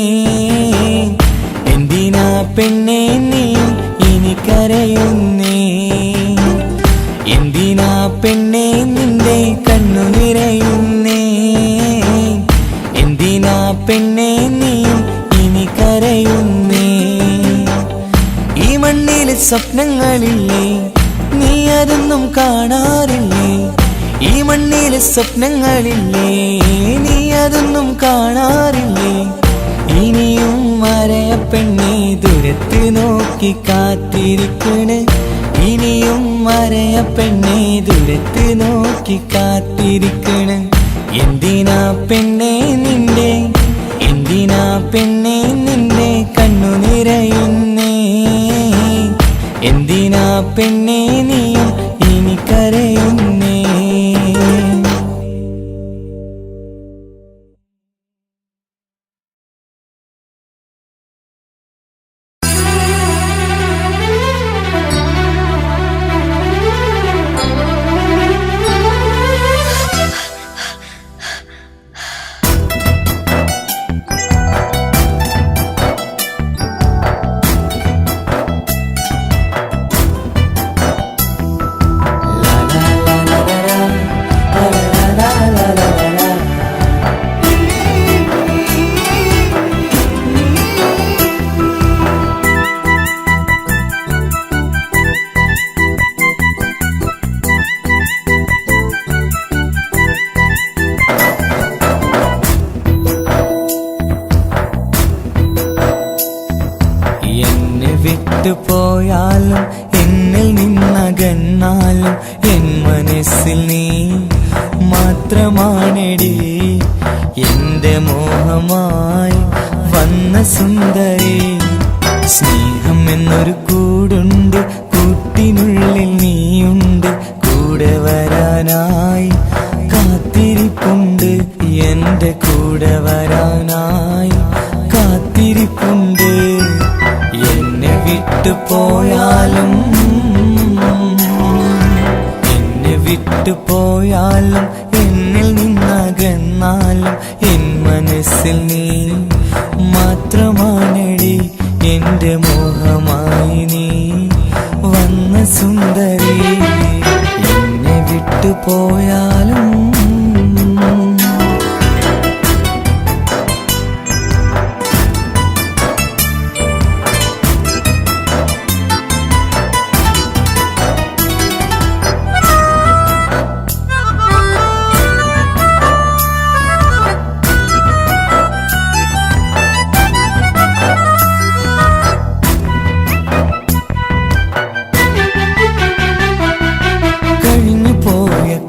എന്തിനാ പെണ്ണേ നീ ഇനി കരയുന്നേ. എന്തിനാ പെണ്ണേ നിന്റെ കണ്ണു നിറയുന്നേ. എന്തിനാ പെണ്ണേ നീയും ഇനി കരയുന്നേ. ഈ മണ്ണിലെ സ്വപ്നങ്ങളില്ലേ നീ അതൊന്നും കാണാറില്ലേ. ഈ മണ്ണിലെ സ്വപ്നങ്ങളില്ലേ നീ അതൊന്നും കാണാറില്ലേ. ഇനിയും മറയ പെണ്ണേ ദൂരത്ത് നോക്കി കാത്തിരിക്കണ്. ഇനിയും മറയ പെണ്ണേ ദൂരത്ത് നോക്കി കാത്തിരിക്കണ്. എന്തിനാ പെണ്ണേ നിന്റെ എന്തിനാ പെണ്ണേ നിന്റെ കണ്ണു നിറയുന്നേ. എന്തിനാ പെണ്ണേ നീയും ഇനി കരയുന്നേ. പോയാലും എന്നിൽ നിന്നകന്നാലും എൻ മനസ്സിൽ നീ മാത്രമാണെടി. എന്റെ മോഹമായി വന്ന സുന്ദരി. സ്നേഹം എന്നൊരു കൂടുണ്ട്, കൂട്ടിനുള്ളിൽ നീയുണ്ട്. കൂടെ വരാനായി കാത്തിരിപ്പുണ്ട്. എന്റെ കൂടെ വരാനായി കാത്തിരിപ്പുണ്ട്. എന്നെ വിട്ടു പോയാലും എന്നെ വിട്ടു പോയാലും എന്നിൽ നിന്നകന്നാലും എൻ മനസ്സിൽ നീ മാത്രമാണെടി. എന്റെ മോഹമായി നീ വന്ന സുന്ദരി. എന്നെ വിട്ടു പോയാലും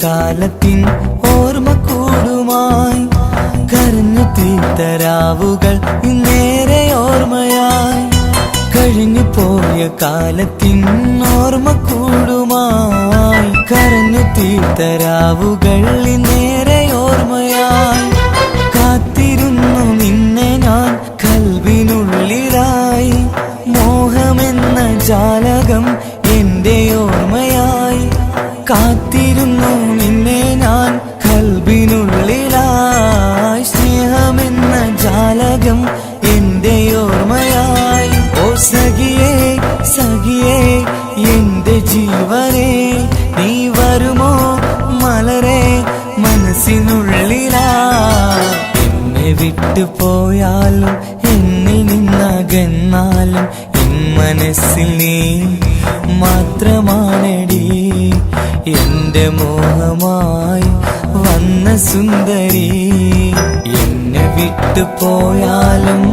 കാലത്തിൻ ഓർമ്മ കൂടുമായി കരഞ്ഞു തീർത്തരാവുകൾ ഇന്നേറെ ഓർമ്മയായി കഴിഞ്ഞു പോയ കാലത്തിൻ ഓർമ്മ കൂടുമായി കരഞ്ഞു തീർത്തരാവുകൾ ഇന്നേറെ ഓർമ്മയായി കാത്തിരുന്നു നിന്നെ ഞാൻ കൽവിനുള്ളിലായി മോഹമെന്ന ജാലകം എന്റെ ഓർമ്മയായി കാത്തിരുന്നു നിന്നെ ഞാൻ കൽബിനുള്ളിലായി സ്നേഹമെന്ന ജാലകം എന്റെ ഓർമ്മയായി ഓ സഖിയേ സഖിയേ എന്റെ ജീവനേ നീ വരുമോ മലരെ മനസ്സിനുള്ളിലായി എന്നെ വിട്ടുപോയാലും എന്നിൽ നിന്നകന്നാലും എൻ മനസ്സിൽ നീ മാത്രമാണെടി എന്റെ മോഹമായി വന്ന സുന്ദരി എന്നെ വിട്ടുപോയാലും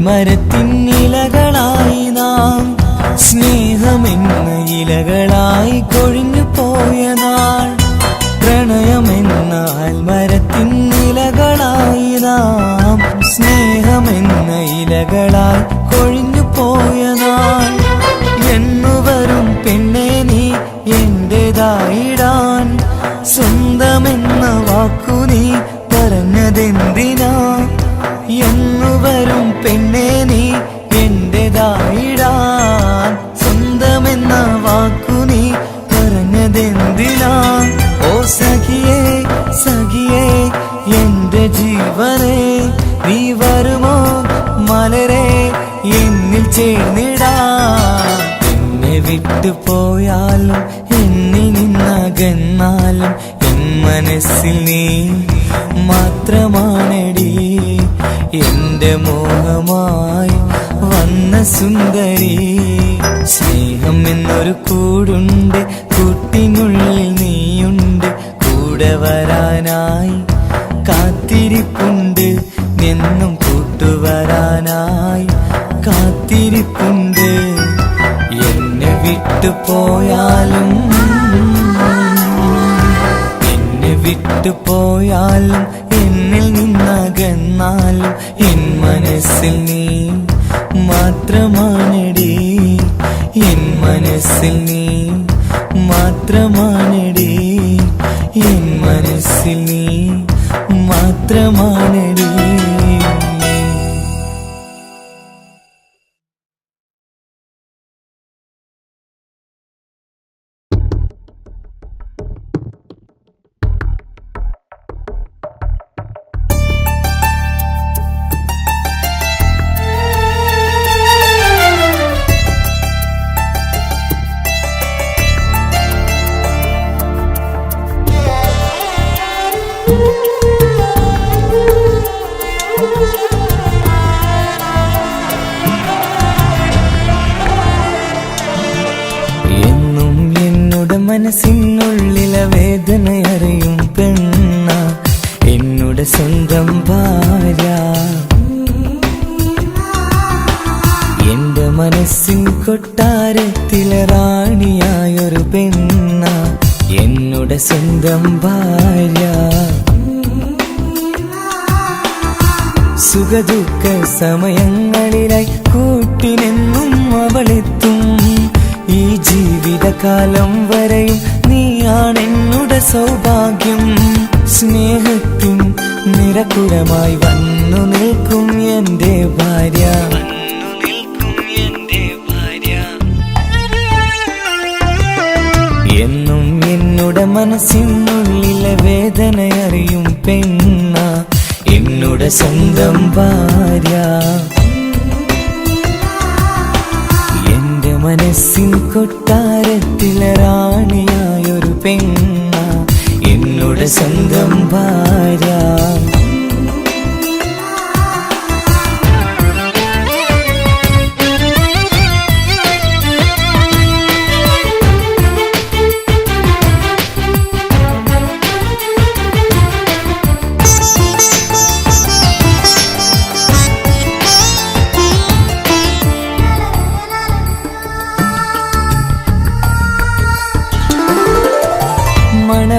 മരത്തിൻ ഇലകളായി നാം സ്നേഹമെന്ന ഇലകളായി കൊഴിഞ്ഞു പോയ നാൾ പ്രണയമെന്ന മരത്തിൻ ഇലകളായി നാം സ്നേഹമെന്ന ഇലകളായി കൊഴിഞ്ഞു പോയ നാൾ എന്നുവരും പെണ്ണെ നീ എന്റേതായിടാൻ സ്വന്തമെന്ന വാക്കു നീ പറഞ്ഞതെന്തിനാ എന്നുവരും പെണ്ണെ നീ എന്റേതായിടാൻ സ്വന്തമെന്ന വാക്കു നീ പറഞ്ഞതെന്തിനാ ഓ സഖിയേ സഖിയേ എന്റെ ജീവനേ നീ വരുമോ മലരെ എന്നിൽ ചേർന്നിടാൻ എന്നെ വിട്ടുപോയാലും എന്നിൽ നിന്നകന്നാലും എൻ മനസ്സിൽ നീ മാത്രമാണെടി എന്റെ മോഹമായി വന്ന സുന്ദരി സ്നേഹം എന്നൊരു കൂടുണ്ട് കൂട്ടിനുള്ളിൽ നീയുണ്ട് കൂടെ വരാനായി കാത്തിരിപ്പുണ്ട് എന്നും കൂട്ടുവരാനായി കാത്തിരിപ്പുണ്ട് എന്നെ വിട്ടുപോയാലും വിട്ടുപോയാലും എന്നിൽ നിന്നകന്നാലും എൻ മനസ്സിൽ നീ മാത്രമാണെടി എൻ മനസ്സിൽ നീ മാത്രമാണെടി എൻ മനസ്സിൽ നീ മാത്രമാണെടി മനസ്സിനുള്ളിലെ വേദനയറിയും പെണ്ണ എന്നുടെ സ്വന്തം ഭാര്യ എന്റെ മനസ്സിൻ കൊട്ടാരത്തിലെ റാണിയായൊരു പെണ്ണ എന്നുടെ സ്വന്തം ഭാര്യ സുഖദുഃഖ സമയങ്ങളിലായി കൂട്ടിനെന്നും അവളെത്തും ഈ ജീവിതകാലം വരെയും നീയാണെന്നുടെ സൗഭാഗ്യം സ്നേഹത്തിൻ നിറകുടമായി വന്നു നിൽക്കും എന്റെ ഭാര്യ എന്നും എന്നുടെ മനസ്സിനുള്ളിലെ വേദനയറിയും പെണ്ണ എന്നുടെ സ്വന്തം ഭാര്യ മനസ്സിൻ കൊട്ടാരത്തിലെ റാണിയായൊരു പെണ്ണ എന്നോട് സ്വന്തം ഭാര്യ.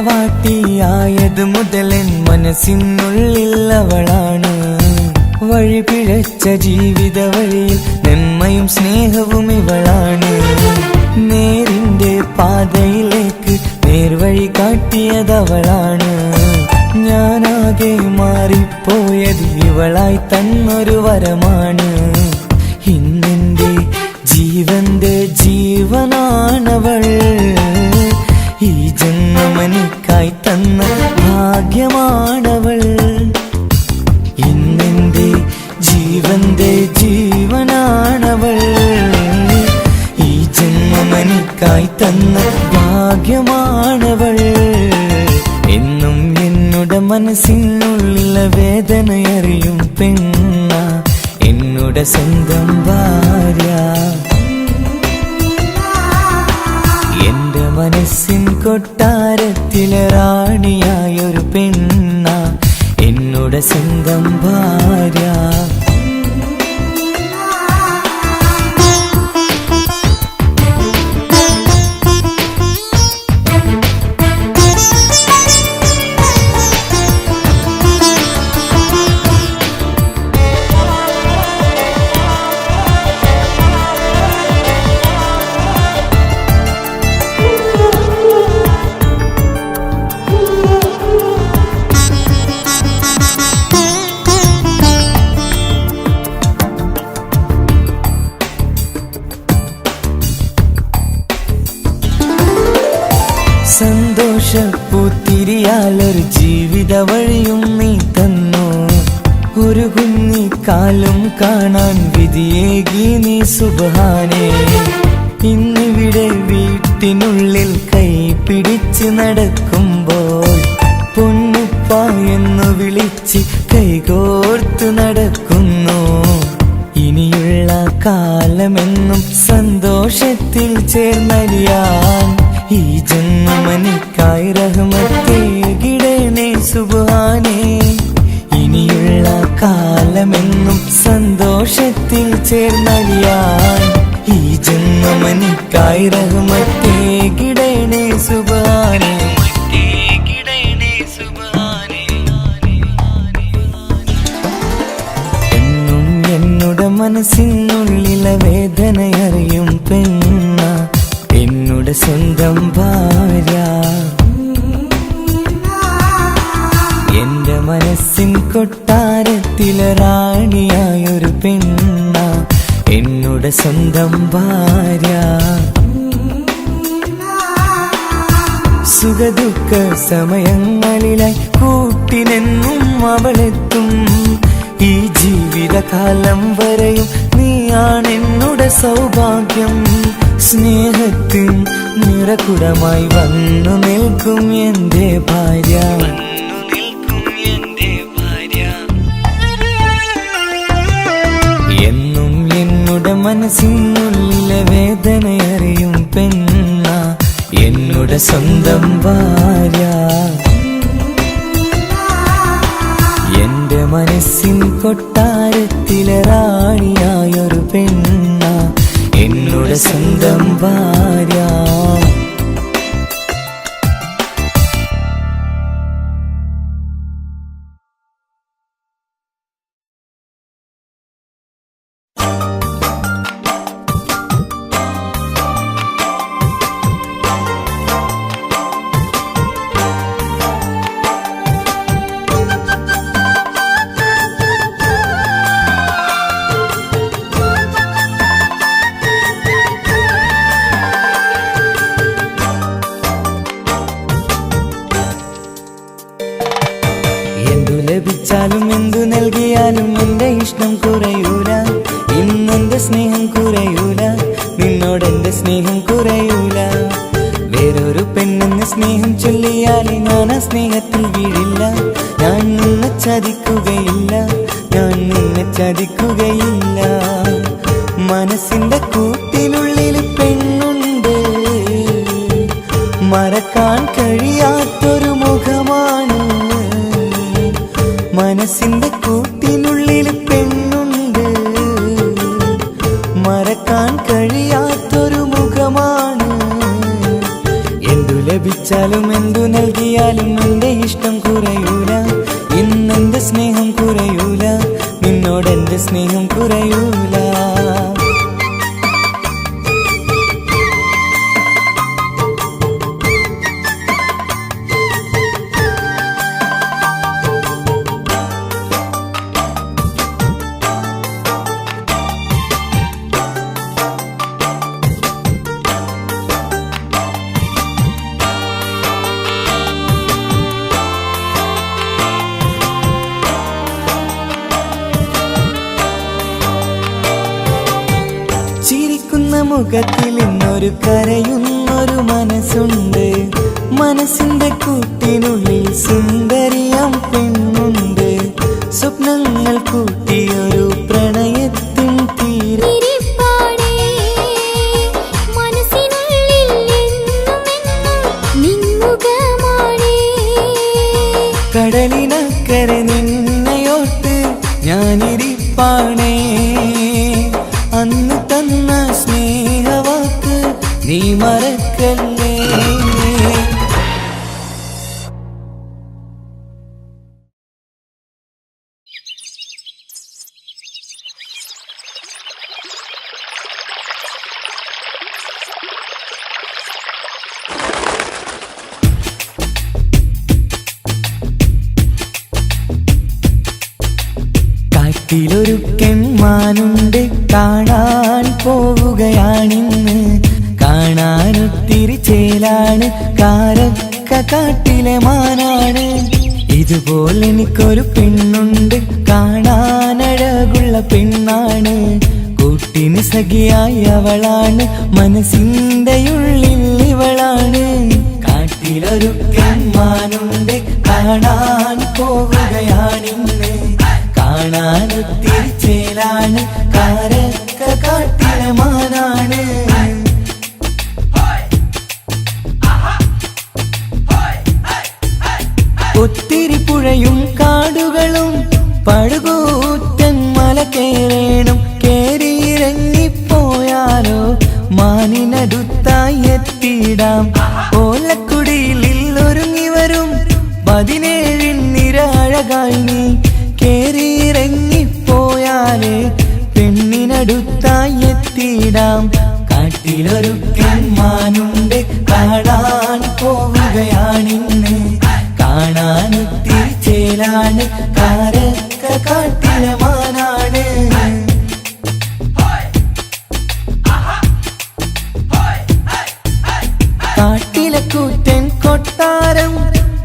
മണവാട്ടിയായത് മുതലൻ മനസ്സിനുള്ളിൽ അവളാണ്. വഴി പിഴച്ച ജീവിത വഴിയിൽ നന്മയും സ്നേഹവും ഇവളാണ്. നേരിന്റെ പാതയിലേക്ക് നേർവഴി കാട്ടിയതവളാണ്. ഞാനാകെ മാറിപ്പോയത് ഇവളായി തന്നൊരു വരമാണ്. ഇന്നെന്റെ ജീവന്റെ ജീവനാണവൾ. ഈ ജന്മമെനിക്കായി തന്ന ഭാഗ്യമാണവൾ. ഇന്നെന്റെ ജീവന്റെ ജീവനാണവൾ. ഈ ജന്മമെനിക്കായി തന്ന ഭാഗ്യമാണവൾ. എന്നും എന്നുടെ മനസ്സിനുള്ളിലെ വേദനയറിയും പെണ്ണ എന്നുടെ സ്വന്തം ഭാര്യ. എന്റെ മനസ്സിൻ കൊട്ടാരത്തിലെ റാണിയായൊരു പെണ്ണ എന്നുടെ സ്വന്തം ഭാര്യ. സന്തോഷപ്പൂത്തിരിയാലൊരു ജീവിത വഴിയും നീ തന്നു. ഒരു കുഞ്ഞിക്കാലും കാണാൻ വിധിയേകി നീ സുബ്ഹാനേ. ഇന്നിവിടെ വീട്ടിനുള്ളിൽ കൈ പിടിച്ച് നടക്കുമ്പോൾ പൊന്നുപ്പ എന്നു വിളിച്ച് കൈകോർത്ത് നടക്കുന്നു. ഇനിയുള്ള കാലമെന്നും സന്തോഷത്തിൽ ചേർന്നലിയാൻ ഈ ജന്മമെനിക്കായി റഹ്മത്തേകിടണേ സുബ്ഹാനേ. ഇനിയുള്ള കാലമെന്നും സന്തോഷത്തിൽ ചേർന്നലിയാൻ ഈ ജന്മമെനിക്കായി റഹ്മത്തേകിടണേ സുബ്ഹാനേ. എന്നും എന്നുടെ മനസ്സിനുള്ളിലെ വേദനയറിയും പെണ്ണ എന്നുടെ സ്വന്തം ഭാര്യ. എന്റെ മനസ്സിൻ കൊട്ടാരത്തിലെ റാണിയായൊരു പെണ്ണ എന്നുടെ സ്വന്തം ഭാര്യ. സുഖദുഃഖ സമയങ്ങളിലായി കൂട്ടിനെന്നും അവളെത്തും. ഈ ജീവിതകാലം വരെയും നീയാണെന്നുടെ സൗഭാഗ്യം. സ്നേഹത്തിൻ നിറകുടമായി വന്നു നിൽക്കും എന്റെ ഭാര്യ. എന്നും എന്നുടെ മനസ്സിനുള്ളിലെ വേദനയറിയും പെണ്ണ എന്നുടെ സ്വന്തം ഭാര്യ. എന്റെ മനസ്സിൻ കൊട്ടാരത്തിലെ റാണിയായൊരു പെണ്ണ എന്നുടെ സ്വന്തം ഭാര്യ. ലഭിച്ചാലും എന്തു നൽകിയാലും എന്റെ ഇഷ്ടം കുറയൂല. ഇന്നെന്റെ സ്നേഹം കുറയൂല. നിന്നെ നിന്നോടെന്റെ സ്നേഹം കുറയൂല. വേറൊരു പെണ്ണെന്ന് സ്നേഹം ചൊല്ലിയാലേ ഞാൻ ആ സ്നേഹത്തിൽ വീഴില്ല. ഞാൻ നിന്നെ ചതിക്കുകയില്ല, ഞാൻ നിന്നെ ചതിക്കുകയില്ല. മനസ്സിന്റെ കൂട്ടിനുള്ളിൽ പെണ്ണുണ്ട്, മറക്കാൻ കഴിയാത്തൊരു മുഖമാണ്. മനസ്സിന്റെ കൂട്ടിനുള്ളിൽ പെണ്ണുണ്ട്, മറക്കാൻ കഴിയാത്തൊരു മുഖമാണ്. എന്തു ലഭിച്ചാലും എന്തു നൽകിയാലും എന്റെ ഇഷ്ടം കുറയൂല. ഇന്നെന്റെ സ്നേഹം കുറയൂല, നിന്നോടെന്റെ സ്നേഹം കുറയൂല. ചിരിക്കുന്ന മുഖത്തിൽ ഇന്നൊരു കരയുന്നൊരു മനസ്സുണ്ട്. മനസ്സിന്റെ കൂട്ടിനുള്ളിൽ സുന്ദരിയാം പെണ്ണുണ്ട്. സ്വപ്നങ്ങൾ കൂട്ടിയൊരു പ്രണയത്തിൻ തീരെ കടലിനക്കരെ നിന്നയോട്ട് ഞാനിരിപ്പാണേ. അന്ന് തന്ന സ്നേഹവാക്ക് നീ മറക്കല്ലേ. കാട്ടിലൊരു കെൺമാനുണ്ട്, കാണാൻ പോവുകയാണിന്ന്. കാണാനൊത്തിരി ചേലാണ്, കാരക്ക കാട്ടിലെ മാനാണ്. ഇതുപോലെ എനിക്കൊരു പെണ്ണുണ്ട്, കാണാനഴകുള്ള പെണ്ണാണ്. കൂട്ടിന് സഖിയായി അവളാണ്, മനസ്സിന്റെ ഉള്ളിൽ ഇവളാണ്. കാട്ടിലൊരു കെൺമാനുണ്ട്, കാണാൻ പോവുകയാണിന്ന്. കാണാനൊത്തിരി ചേലാണ്, കാരക്ക കാട്ടിലെ മാനാണ്. ഒത്തിരി പുഴയും കാടുകളും പടുകൂറ്റൻ മല കേറേണം. കേറിയിറങ്ങിപ്പോയാലോ മാനിനടുത്തായി എത്തിയിടാം. ഓലക്കുടിയിൽ ഒരുങ്ങി വരും 17 നിര അഴകായി നീ. കേറിയിറങ്ങിപ്പോയാലേ പെണ്ണിനടുത്തായി എത്തിയിടാം. കാട്ടിലൊരു കെൺമാനുണ്ട്, കാണാൻ പോവുകയാണിന്ന്. കാണാനൊത്തിരി ചേലാണ്, കാരക്ക കാട്ടിലെ മാനാണ്. കാട്ടിലെ കൂറ്റൻ കൊട്ടാരം,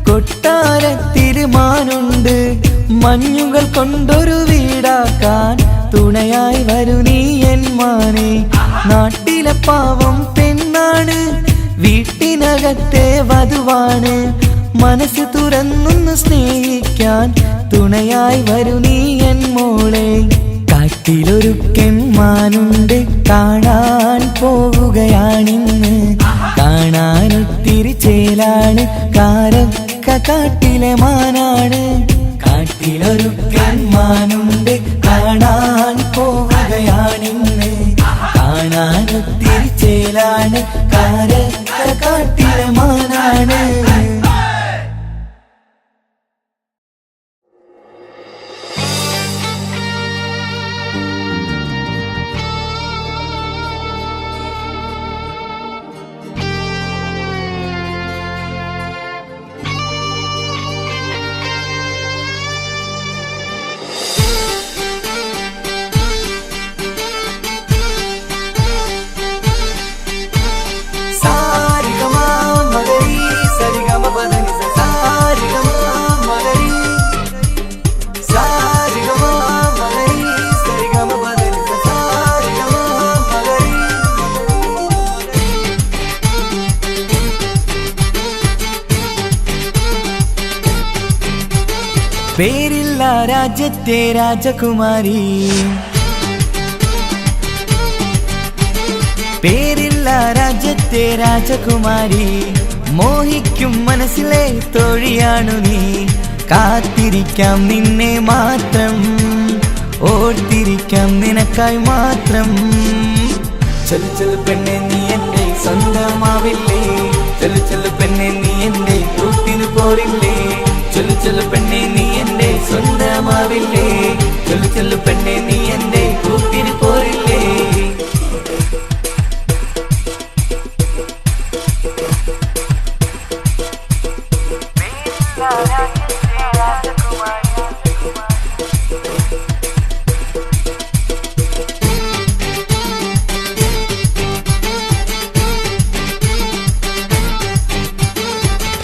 കൊട്ടാരത്തില് മാനുണ്ട്. മഞ്ഞുകൾ കൊണ്ടൊരു വീടാക്കാൻ തുണയായി വരൂ നീ എൻ മാനേ. നാട്ടിലെ പാവം പെണ്ണാണ്, വീട്ടിനകത്തെ വധുവാണ്. മനസ്സ് തുറന്നൊന്ന് സ്നേഹിക്കാൻ തുണയായി വരൂ നീ എൻ മോളെ. കാട്ടിലൊരു കെൺമാനുണ്ട്, കാണാൻ പോവുകയാണിന്ന്. കാണാനൊത്തിരി ചേലാണ്, കാരക്ക കാട്ടിലെ മാനാണ്. കാട്ടിലൊരു കെൺമാനുണ്ട്, കാണാൻ പോവുകയാണിന്ന്. കാണാനൊത്തിരി ചേലാണ്, കാരക്ക കാട്ടിലെ മാനാണ്. രാജ്യത്തെ രാജകുമാരി, പേരില്ല രാജ്യത്തെ രാജകുമാരി, മോഹിക്കും മനസ്സിലെ തോഴിയാണു നീ. കാത്തിരിക്കാം നിന്നെ മാത്രം, ഓർത്തിരിക്കാം നിനക്കായി മാത്രം. ചൊല്ലു ചൊല്ലു പെണ്ണെ നീ എന്റെ സ്വന്തമാവില്ലേ, ചൊല്ലു ചൊല്ലു പെണ്ണെ നീ എന്റെ കൂട്ടിന് പോരില്ലേ. ചൊല്ലു ചൊല്ലു പെണ്ണെ നീ എന്റെ സ്വന്തമാവില്ലേ, ചൊല്ലു ചൊല്ലു പെണ്ണെ നീ എന്റെ കൂട്ടിന് പോരില്ലേ.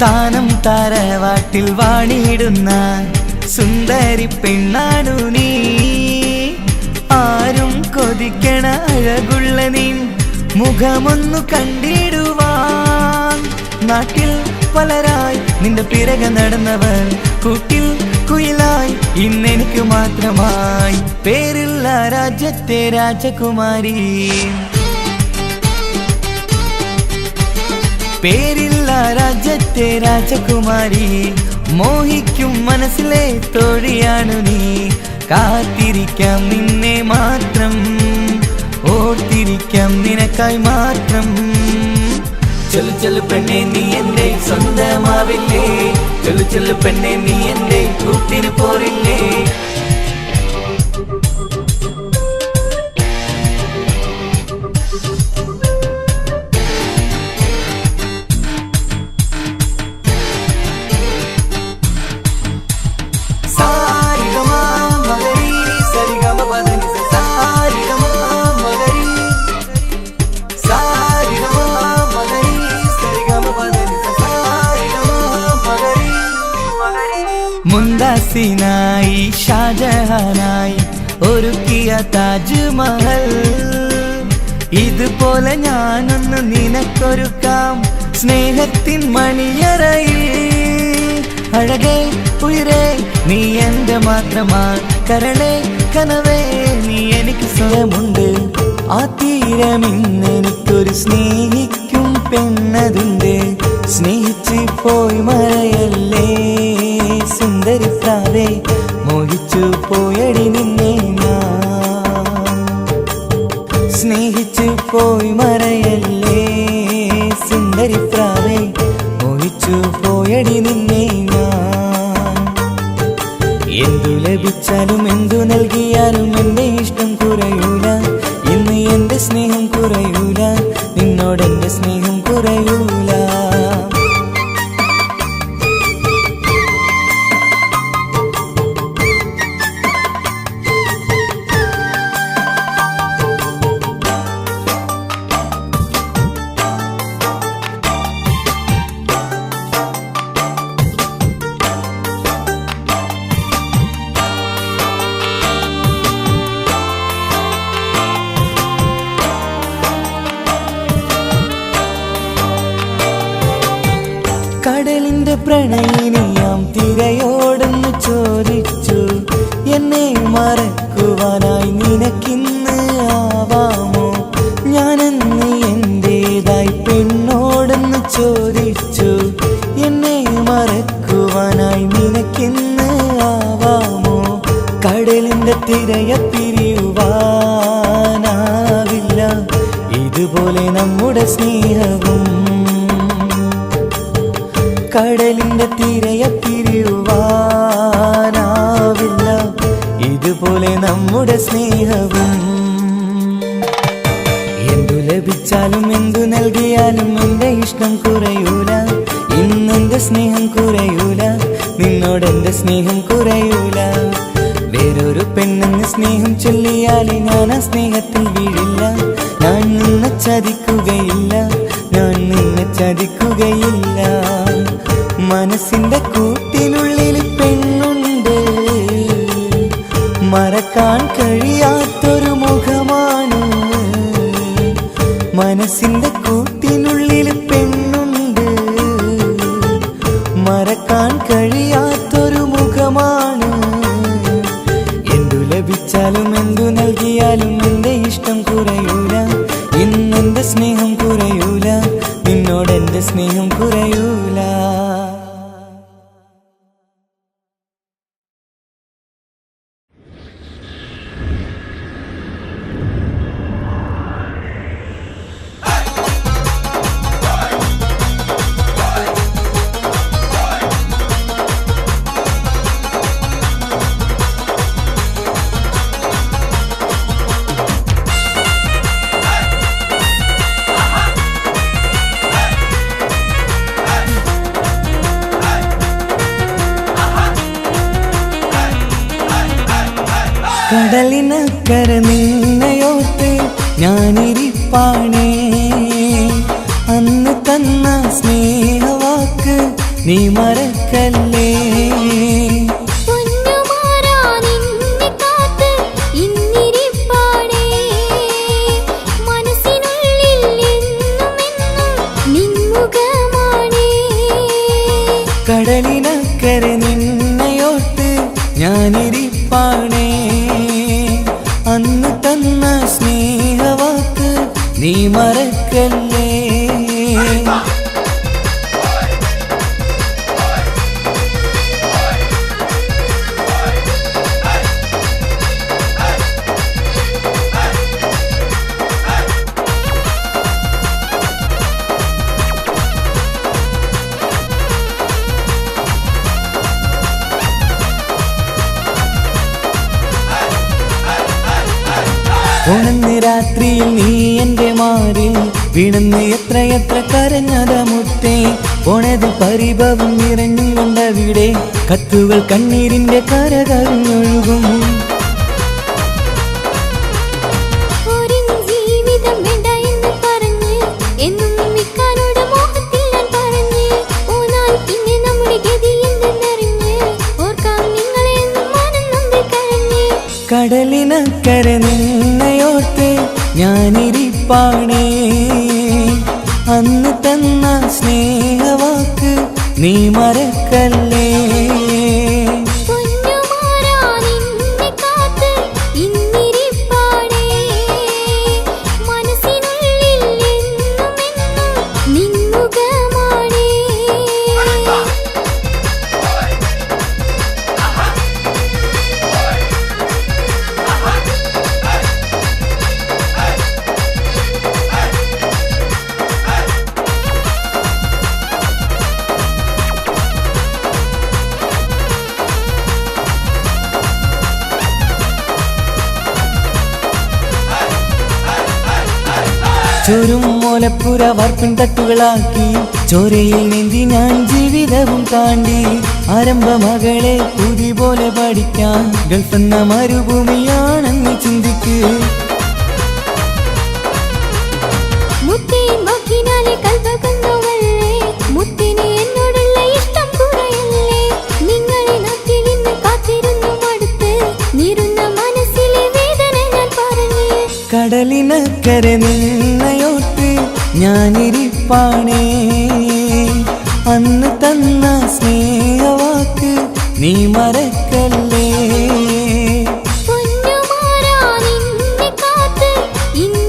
താനം തറവാട്ടിൽ വാണിടുന്ന സുന്ദരി പെണ്ണാണു നീ. ആരും കൊതിക്കണ അഴകുള്ള നീ മുഖമൊന്നു കണ്ടിടുവാൻ. നാട്ടിൽ പലരായി നിന്റെ പിറകെ നടന്നവർ കൂട്ടിൽ കുയിലായി ഇന്നെനിക്ക് മാത്രമായി. പേരില്ല രാജ്യത്തെ രാജകുമാരി, പേരില്ല രാജ്യത്തെ രാജകുമാരി, മോഹിക്കും മനസ്സിലെ തോഴിയാണു നീ. കാത്തിരിക്കാം നിന്നെ മാത്രം, ഓർത്തിരിക്കാം നിനക്കായി മാത്രം. ചൊല്ലു ചൊല്ലു പെണ്ണെ നീ എന്റെ സ്വന്തമാവില്ലേ, ചൊല്ലു ചൊല്ലു പെണ്ണെ നീ എന്റെ കൂട്ടിന് പോരില്ലേ. മുംതാസിനായി ഷാജഹാനായി ഒരുക്കിയ താജ്മഹൽ, ഇതുപോലെ ഞാനൊന്ന് നിനക്കൊരുക്കാം സ്നേഹത്തിൻ മണിയറയിൽ. അഴകേ ഉയരേ നീ എന്റെ മാത്രമാ, കരളേ കനവേ നീ എനിക്ക് സ്വയമുണ്ട്. ആ തീരമിന്നെനിക്കൊരു സ്നേഹിക്കും പെണ്ണതുണ്ട്. സ്നേഹിച്ച് പോയി മറയല്ലേ സുന്ദരി പ്രാവേ, മോഹിച്ചു പോയടി നിന്നെ ഞാൻ. സ്നേഹിച്ചു പോയി മറയല്ലേ സുന്ദരി പ്രാവേ, മോഹിച്ചു പോയടി നിന്നെ ഞാൻ. എന്തു ലഭിച്ചാലും എന്തു നൽകിയാലും എന്റെ ഇഷ്ടം കുറയൂല, ഇന്ന് എന്റെ സ്നേഹം കുറയൂല, നിന്നോടെന്റെ സ്നേഹം കുറയൂല. കടലിന്റെ പ്രണയിനിയാം തിരയോടൊന്ന് ചോദിച്ചു, എന്നെ മറക്കുവാനായി നിനക്കിന്ന് ആവാമോ. ഞാനെന്ന് എന്റേതായി പെണ്ണോടൊന്ന് ചോദിച്ചു, എന്നെ മറക്കുവാനായി നിനക്കിന്ന് ആവാമോ. കടലിന്റെ തിരയെ പിരിയുവാനാവില്ല, ഇതുപോലെ നമ്മുടെ സ്നേഹവും. കടലിന്റെ തിരയെ പിരിയുവാനാവില്ല, ഇതുപോലെ നമ്മുടെ സ്നേഹവും. എന്തു ലഭിച്ചാലും എന്തു നൽകിയാലും എന്റെ ഇഷ്ടം കുറയൂല, ഇന്നെന്റെ സ്നേഹം കുറയൂല, നിന്നോടെന്റെ സ്നേഹം കുറയൂല. വേറൊരു പെണ്ണെന്ന് സ്നേഹം ചൊല്ലിയാലേ ഞാൻ ആ സ്നേഹത്തിൽ വീഴില്ല. ഞാൻ നിന്നെ ചതിക്കുകയില്ല, ഞാൻ നിന്നെ ചതിക്കുകയില്ല. മനസ്സിന്റെ കൂട്ടിനുള്ളിൽ പെണ്ണുണ്ട്, മറക്കാൻ കഴിയാത്തൊരു മുഖമാണ്. മനസ്സിന്റെ കൂട്ടിനുള്ളിൽ പെണ്ണുണ്ട്, മറക്കാൻ കഴിയാത്തൊരു മുഖമാണ്. ചോദിച്ചാലും എന്തു നൽകിയാലും എന്റെ ഇഷ്ടം കുറയൂല, ഇന്നെന്റെ സ്നേഹം കുറയൂല, നിന്നോടെന്റെ സ്നേഹം കുറയൂല. കടലിനക്കര നിന്നയോർത്ത് ഞാനിരിപ്പാണേ, അന്ന് തന്ന സ്നേഹവാക്ക് നീ മറക്കല്ലേ. കടലിനക്കര നിന്നയോർത്ത് ഞാനിരിപ്പാണേ, അന്ന് തന്ന സ്നേഹവാക്ക് നീ മറക്കല്ലേ. ഉണന്ന് രാത്രിയിൽ നീ എന്റെ മാറിൽ വീണെന്ന് എത്രയെത്ര കരഞ്ഞതമുത്തേ, പോണത് പരിഭവം നിറഞ്ഞുകൊണ്ടവിടെ കത്തുകൾ കണ്ണീരിന്റെ കരകവിഞ്ഞൊഴുകും. കടലിനക്കര നിന്നയോർത്ത് ഞാനിരിപ്പാണേ, അന്ന് തന്ന സ്നേഹവാക്ക് നീ മറക്കല്ലേ. ചോരും മോലപ്പുര വാർപ്പിൻ തട്ടുകളാക്കി ചോരയിൽ നീന്തി ഞാൻ ജീവിതവും താണ്ടി, ആരംഭ മകളെ പുതി പോലെ പഠിക്കാൻ ഗൾഫെന്ന മരുഭൂമിയാണെന്ന് ചിന്തിക്ക്. കടലിനക്കര നിന്നയോർത്ത് ഞാനിരിപ്പാണേ, അന്ന് തന്ന സ്നേഹവാക്ക് നീ മറക്ക